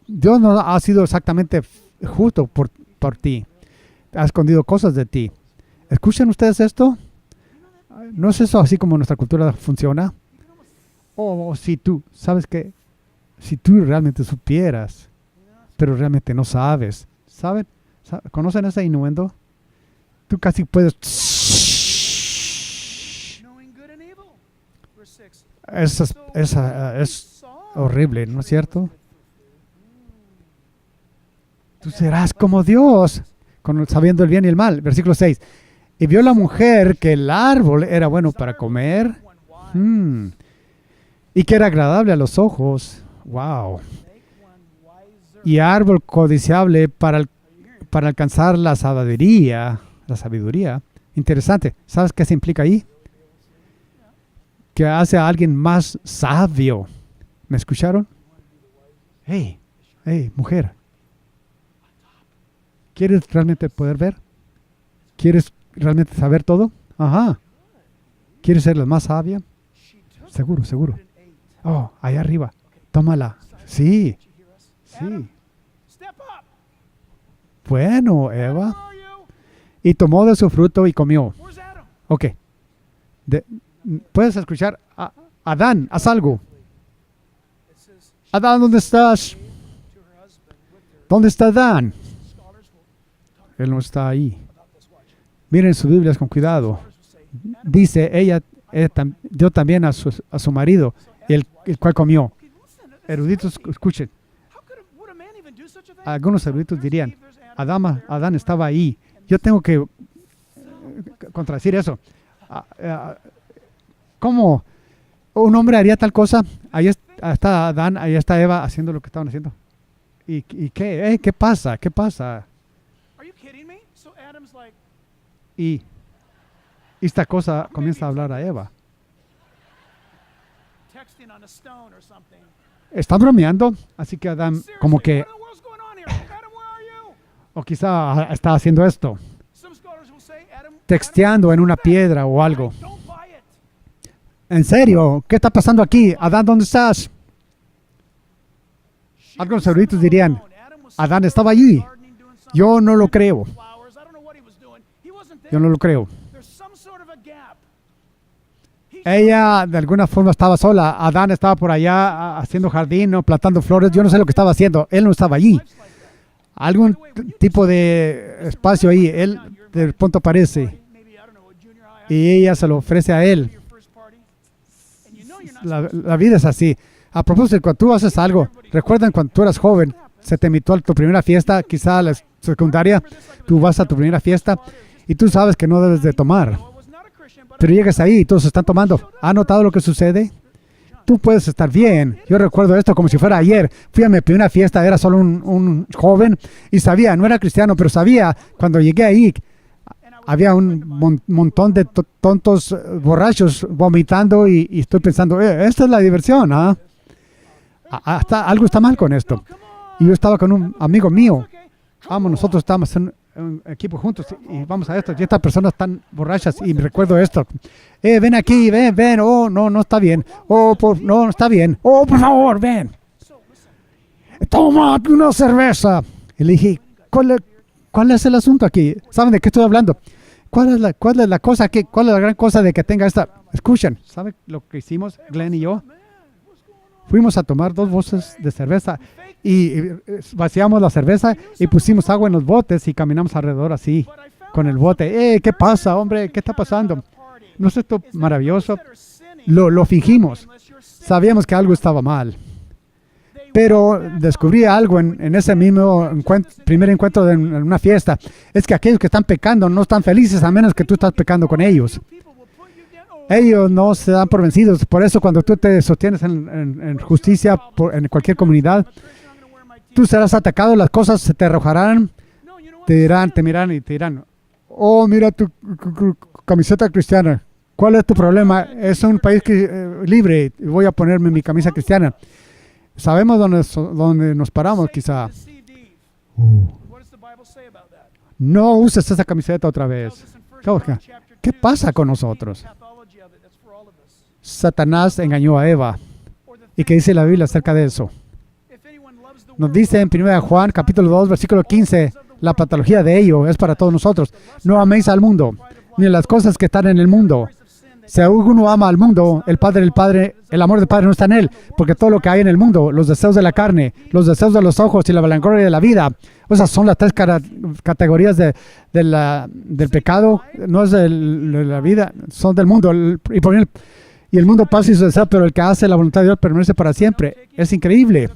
Dios no ha sido exactamente justo por ti. Ha escondido cosas de ti. ¿Escuchan ustedes esto? ¿No es eso así como nuestra cultura funciona? O si tú, ¿sabes qué? Si tú realmente supieras, pero realmente no sabes. ¿Saben? ¿Conocen ese innuendo? Tú casi puedes... Esa es horrible, ¿no es cierto? Tú serás como Dios, sabiendo el bien y el mal. Versículo 6. Y vio la mujer que el árbol era bueno para comer y que era agradable a los ojos. Wow. Y árbol codiciable para alcanzar la sabiduría. Interesante. ¿Sabes qué se implica ahí? Que hace a alguien más sabio. ¿Me escucharon? Hey, mujer. ¿Quieres realmente poder ver? ¿Quieres realmente saber todo? Ajá. ¿Quieres ser la más sabia? Seguro. Oh, allá arriba. Tómala. Sí. Bueno, Eva. Y tomó de su fruto y comió. Ok. Puedes escuchar. Adán, haz algo. Adán, ¿dónde estás? ¿Dónde está Adán? Él no está ahí. Miren sus Biblias con cuidado. Dice, ella dio también a su marido, el cual comió. Eruditos, escuchen. Algunos eruditos dirían, Adán estaba ahí. Yo tengo que contradecir eso. ¿Cómo un hombre haría tal cosa? Ahí está Adán, ahí está Eva haciendo lo que estaban haciendo. ¿Y qué? ¿Qué pasa? Y esta cosa comienza a hablar a Eva. Está bromeando, así que Adán como que... O quizá está haciendo esto. texteando en una piedra o algo. Don't buy it. ¿En serio? ¿Qué está pasando aquí? Adán, ¿dónde estás? She Algunos was sitting eruditos dirían, alone. Adam was Adán sitting estaba alone in the allí. garden doing something. Yo no lo creo. Flowers. I don't know what he was doing. He wasn't there. Yo no lo creo. There's some sort of a gap. He Ella de alguna forma estaba sola. Adán estaba por allá haciendo jardín, o plantando flores. Yo no sé lo que estaba haciendo. Él no estaba allí. lives like that. Algún tipo de espacio ahí. Él de pronto aparece Maybe, I don't know, a junior high y ella se lo ofrece a él. your first party. And you know you're not La vida es así. A propósito, cuando tú haces algo, recuerdan cuando tú eras joven, se te invitó a tu primera fiesta, quizá a la secundaria, tú vas a tu primera fiesta y tú sabes que no debes de tomar. I was not a Christian, but Pero llegas ahí y todos están tomando. ¿Ha notado lo que sucede? Tú puedes estar bien. Yo recuerdo esto como si fuera ayer. Fui a mi primera fiesta, era solo un joven y sabía, no era cristiano, pero sabía, cuando llegué ahí, había un montón de tontos borrachos vomitando y estoy pensando, esta es la diversión, ¿ah? Algo está mal con esto. Y yo estaba con un amigo mío. Vamos, nosotros estábamos en un equipo juntos y vamos a esto. Y estas personas están borrachas y me recuerdo esto. Ven aquí, ven. Oh, no está bien. Oh, no está bien. Oh, por favor, ven. Toma una cerveza. Y le dije, ¿cuál es el asunto aquí? ¿Saben de qué estoy hablando? ¿Cuál es la cosa cuál es la gran cosa de que tenga esta? Escuchen, ¿saben lo que hicimos Glenn y yo? Fuimos a tomar 2 bolsas de cerveza y vaciamos la cerveza y pusimos agua en los botes y caminamos alrededor así con el bote. ¿Qué pasa, hombre? ¿Qué está pasando? ¿No es esto maravilloso? Lo fingimos. Sabíamos que algo estaba mal. Pero descubrí algo en ese mismo primer encuentro en una fiesta. Es que aquellos que están pecando no están felices a menos que tú estás pecando con ellos. Ellos no se dan por vencidos. Por eso cuando tú te sostienes en justicia en cualquier comunidad, tú serás atacado, las cosas se te arrojarán, te mirarán y te dirán, oh, mira tu camiseta cristiana. ¿Cuál es tu problema? Es un país libre y voy a ponerme mi camisa cristiana. Sabemos dónde nos paramos, quizá. No uses esa camiseta otra vez. ¿Qué pasa con nosotros? Satanás engañó a Eva. ¿Y qué dice la Biblia acerca de eso? Nos dice en 1 Juan, capítulo 2, versículo 15, la patología de ello es para todos nosotros. No améis al mundo, ni las cosas que están en el mundo. Si alguno ama al mundo, el amor del Padre no está en él, porque todo lo que hay en el mundo, los deseos de la carne, los deseos de los ojos y la vanagloria de la vida, esas son las 3 categorías del pecado, no es de la vida, son del mundo. Y el mundo pasa y su deseo, pero el que hace la voluntad de Dios permanece para siempre. Es increíble.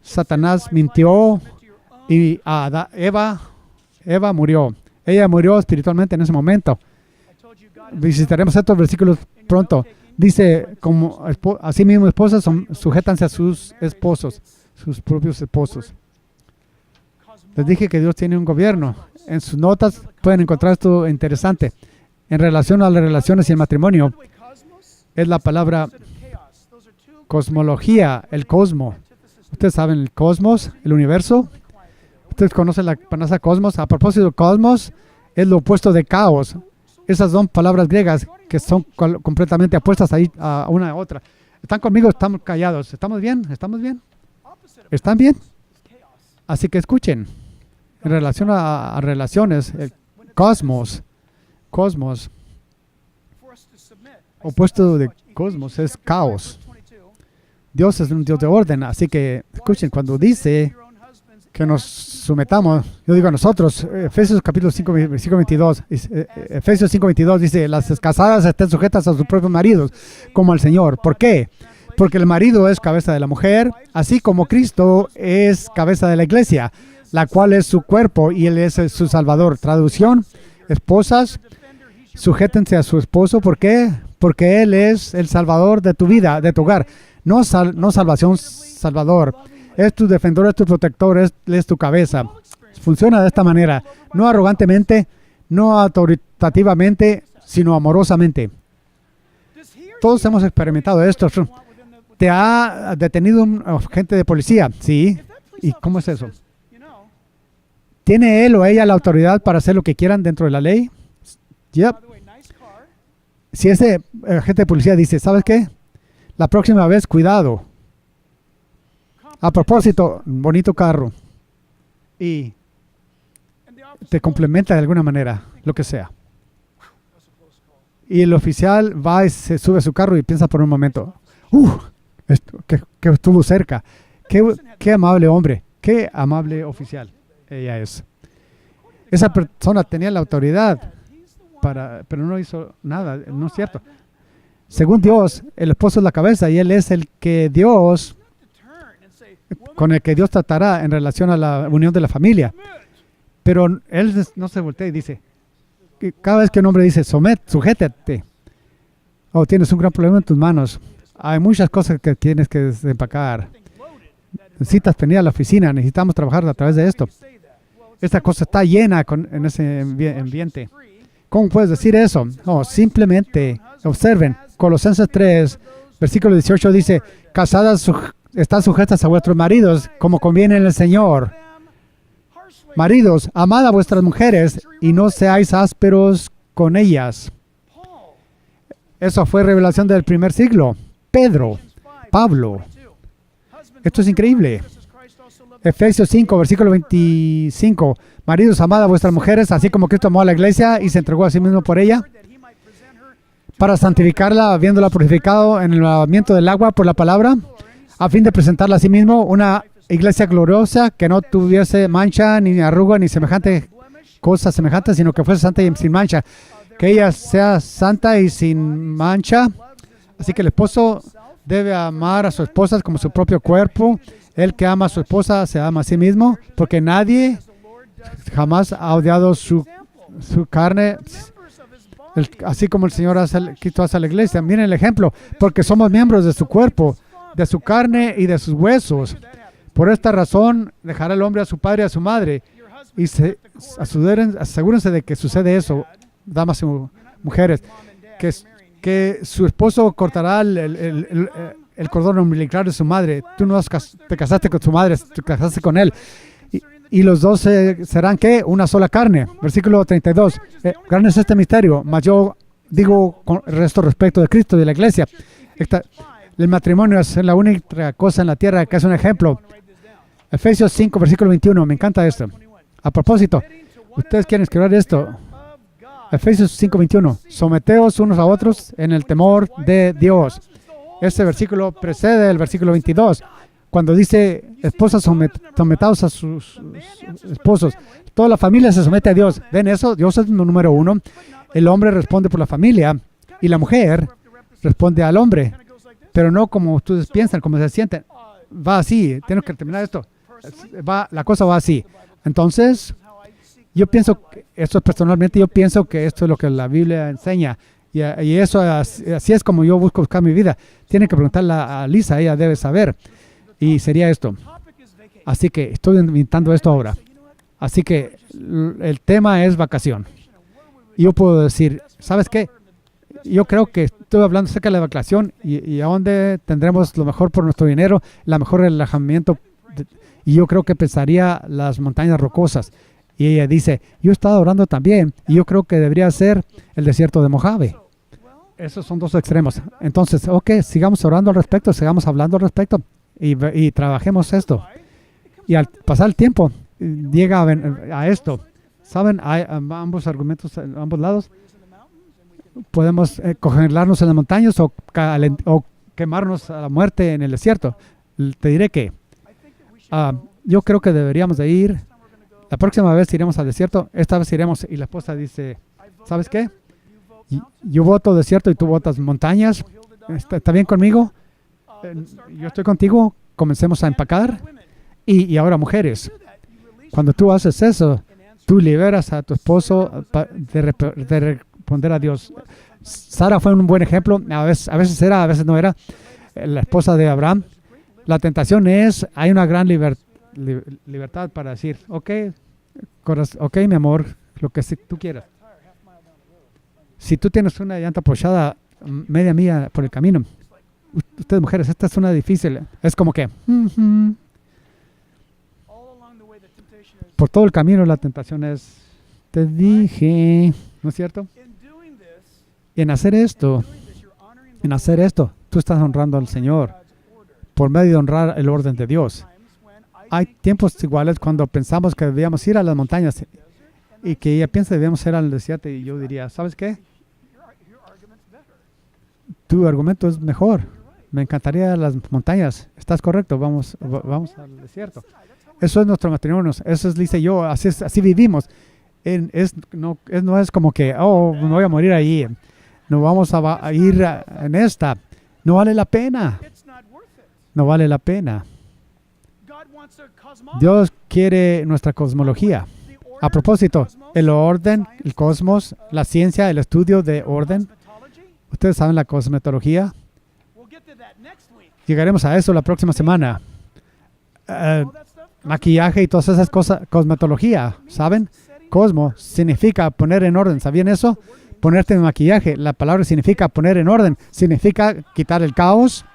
Satanás mintió y Eva murió. Ella murió espiritualmente en ese momento. Visitaremos estos versículos pronto. Dice, como así mismo esposas sujétanse a sus esposos, sus propios esposos. Les dije que Dios tiene un gobierno. En sus notas pueden encontrar esto interesante. En relación a las relaciones y el matrimonio, es la palabra cosmología, el cosmo. Ustedes saben el cosmos, el universo. Ustedes conocen la palabra cosmos. A propósito del cosmos, es lo opuesto de caos. Esas son palabras griegas que son completamente opuestas ahí a una a otra. ¿Están conmigo? Estamos callados. ¿Estamos bien? ¿Estamos bien? ¿Están bien? Así que escuchen. En relación a relaciones, el cosmos, opuesto de cosmos es caos. Dios es un Dios de orden, así que escuchen, cuando dice que nos sometamos, yo digo a nosotros, Efesios capítulo 5, versículo 22, Efesios 5:22 dice, las casadas estén sujetas a sus propios maridos, como al Señor. ¿Por qué? Porque el marido es cabeza de la mujer, así como Cristo es cabeza de la iglesia, la cual es su cuerpo y Él es su Salvador. Traducción, esposas, sujétense a su esposo. ¿Por qué? Porque Él es el Salvador de tu vida, de tu hogar. No salvación, Salvador. Es tu defensor, es tu protector, es tu cabeza. Funciona de esta manera. No arrogantemente, no autoritativamente, sino amorosamente. Todos hemos experimentado esto. ¿Te ha detenido un agente de policía? Sí. ¿Y cómo es eso? ¿Tiene él o ella la autoridad para hacer lo que quieran dentro de la ley? Yep. By the way, nice car. Si ese agente de policía dice, ¿sabes qué? La próxima vez, cuidado. A propósito, bonito carro. Y And the officer te goes, complementa de alguna manera, lo que sea. "That's a close call." Y el oficial va y se sube a su carro y piensa por un momento, que estuvo cerca. Qué amable hombre, qué amable oficial ella es. Esa persona tenía la autoridad, He's the one pero no hizo nada, no es cierto. Según Dios, el esposo es la cabeza y él es el que Dios, to turn and say, con el que Dios tratará en relación a la unión de la familia. Pero él no se voltea y dice, que cada vez que un hombre dice, sujétate, o tienes un gran problema en tus manos, hay muchas cosas que tienes que desempacar. Necesitas venir a la oficina, necesitamos trabajar a través de esto. say that. Well, it's Esta cosa está llena en ese ambiente. ¿Cómo puedes decir eso? Simplemente observen, Colosenses 3, versículo 18 dice, casadas están sujetas a vuestros maridos como conviene en el Señor. them harshly. Maridos, amad a vuestras mujeres y no seáis ásperos con ellas. Paul, Eso fue revelación del primer siglo. Pedro, Pablo. Esto es increíble. Efesios 5, versículo 25. Maridos, amad a vuestras mujeres, así como Cristo amó a la iglesia y se entregó a sí mismo por ella, para santificarla, habiéndola purificado en el lavamiento del agua por la palabra, a fin de presentarla a sí mismo una iglesia gloriosa que no tuviese mancha, ni arruga, ni semejante cosa semejante, sino que fuese santa y sin mancha. Que ella sea santa y sin mancha. Así que el esposo debe amar a su esposa como su propio cuerpo. El que ama a su esposa se ama a sí mismo, porque nadie jamás ha odiado su carne, así como el Señor Cristo hace a la iglesia. Miren el ejemplo, porque somos miembros de su cuerpo, de su carne y de sus huesos. Por esta razón dejará el hombre a su padre y a su madre, y asegúrense de que sucede eso, damas y mujeres, que su esposo cortará el cordón umbilical de su madre. Tú no te casaste con su madre, te casaste con él. Y los dos serán, ¿qué? Una sola carne. Versículo 32. Grande es este misterio, mas yo digo con el resto respecto de Cristo y de la iglesia. El matrimonio es la única cosa en la tierra que es un ejemplo. Efesios 5, versículo 21. Me encanta esto. A propósito, ustedes quieren escribir esto. Efesios 5, 21. Someteos unos a otros en el temor de Dios. Este versículo precede el versículo 22. Cuando dice, esposas, sometaos a sus esposos. Toda la familia se somete a Dios. ¿Ven eso? Dios es el número uno. El hombre responde por la familia y la mujer responde al hombre. Pero no como ustedes piensan, como se sienten. Va así. Tengo que terminar esto. La cosa va así. Entonces, yo pienso, esto personalmente, yo pienso que esto es lo que la Biblia enseña. Y eso, así es como yo buscar mi vida. Tienen que preguntarle a Lisa, ella debe saber. Y sería esto. Así que estoy inventando esto ahora. Así que el tema es vacación. Y yo puedo decir, ¿sabes qué? Yo creo que estoy hablando acerca de la vacación y a dónde tendremos lo mejor por nuestro dinero, la mejor relajamiento. Y yo creo que pensaría las montañas rocosas. Y ella dice, yo he estado orando también y yo creo que debería ser el desierto de Mojave. Esos son dos extremos. Entonces, ok, sigamos orando al respecto, sigamos hablando al respecto y trabajemos esto. Y al pasar el tiempo, llega a esto. ¿Saben? Hay ambos argumentos en ambos lados. Podemos congelarnos en las montañas o quemarnos a la muerte en el desierto. Te diré que yo creo que deberíamos de ir. La próxima vez iremos al desierto. Esta vez iremos y la esposa dice, ¿sabes qué? Yo voto desierto y tú votas montañas. ¿Está bien conmigo? Yo estoy contigo. Comencemos a empacar. Y ahora, mujeres, cuando tú haces eso, tú liberas a tu esposo de responder a Dios. Sara fue un buen ejemplo. A veces era, a veces no era. La esposa de Abraham. La tentación es, hay una gran libertad para decir, ok, mi amor, lo que tú quieras. Si tú tienes una llanta pochada media milla por el camino, ustedes mujeres, esta es una difícil. Es como que, por todo el camino la tentación es, te dije, ¿no es cierto? En hacer esto, en hacer esto, tú estás honrando al Señor por medio de honrar el orden de Dios. Hay tiempos iguales cuando pensamos que debíamos ir a las montañas y que ella piensa que debíamos ir al desierto y yo diría, ¿sabes qué? Tu argumento es mejor. Me encantaría las montañas. Estás correcto, vamos al desierto. Eso es nuestro matrimonio. Eso es Lisa y yo. Así vivimos. No es como que, oh, me voy a morir ahí. No vamos a ir en esta. No vale la pena. No vale la pena. Dios quiere nuestra cosmología. A propósito, el orden, el cosmos, la ciencia, el estudio de orden. Ustedes saben la cosmetología. Llegaremos a eso la próxima semana. Maquillaje y todas esas cosas, cosmetología, ¿saben? Cosmo significa poner en orden. ¿Sabían eso? Ponerte en maquillaje. La palabra significa poner en orden. Significa quitar el caos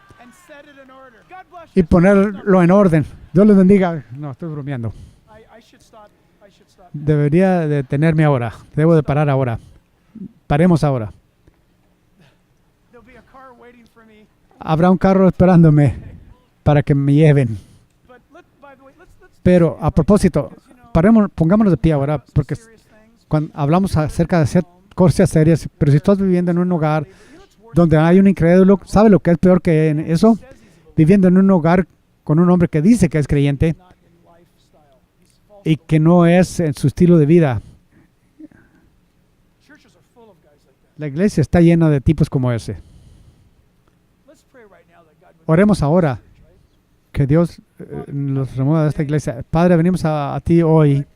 y ponerlo en orden. Dios les bendiga. No, estoy bromeando. Debería detenerme ahora. Debo de parar ahora. Paremos ahora. Habrá un carro esperándome para que me lleven. Pero a propósito, pongámonos de pie ahora, porque cuando hablamos acerca de cosas serias, pero si estás viviendo en un hogar donde hay un incrédulo, ¿sabe lo que es peor que eso? Viviendo en un hogar con un hombre que dice que es creyente y que no es en su estilo de vida. La iglesia está llena de tipos como ese. Oremos ahora que Dios los remueva de esta iglesia. Padre, venimos a ti hoy.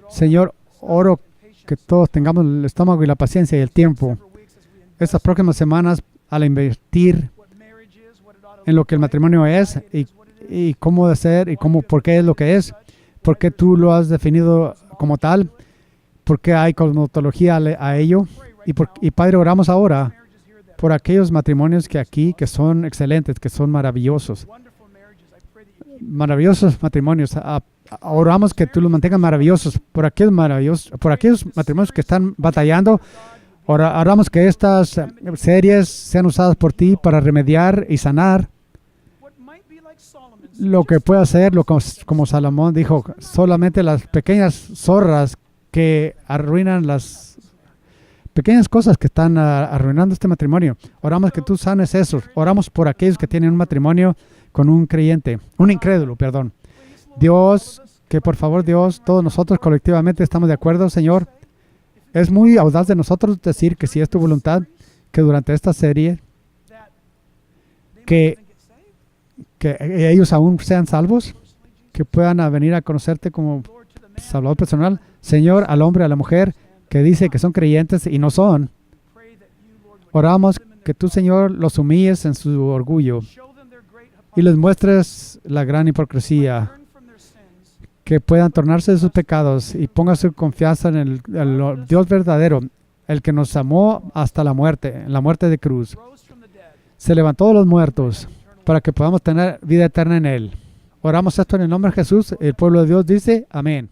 Señor, oro que todos tengamos el estómago y la paciencia y el tiempo. Estas próximas semanas, al invertir en lo que el matrimonio es y cómo debe ser y por qué es lo que es, por qué tú lo has definido como tal, por qué hay cosmología a ello. Y Padre, oramos ahora por aquellos matrimonios que son excelentes, que son maravillosos. Maravillosos matrimonios. Oramos que tú los mantengas maravillosos. Por aquellos matrimonios que están batallando, oramos que estas series sean usadas por ti para remediar y sanar lo que pueda ser, como Salomón dijo, solamente las pequeñas zorras que arruinan las pequeñas cosas que están arruinando este matrimonio. Oramos que tú sanes eso. Oramos por aquellos que tienen un matrimonio con un incrédulo, perdón. Dios, que por favor, Dios, todos nosotros colectivamente estamos de acuerdo, Señor. Es muy audaz de nosotros decir que si es tu voluntad, que durante esta serie, que ellos aún sean salvos, que puedan venir a conocerte como Salvador personal. Señor, al hombre, a la mujer, que dice que son creyentes y no son. Oramos que tú, Señor, los humilles en su orgullo y les muestres la gran hipocresía, que puedan tornarse de sus pecados y pongan su confianza en el Dios verdadero, el que nos amó hasta la muerte, en la muerte de cruz. Se levantó de los muertos para que podamos tener vida eterna en Él. Oramos esto en el nombre de Jesús. El pueblo de Dios dice, amén.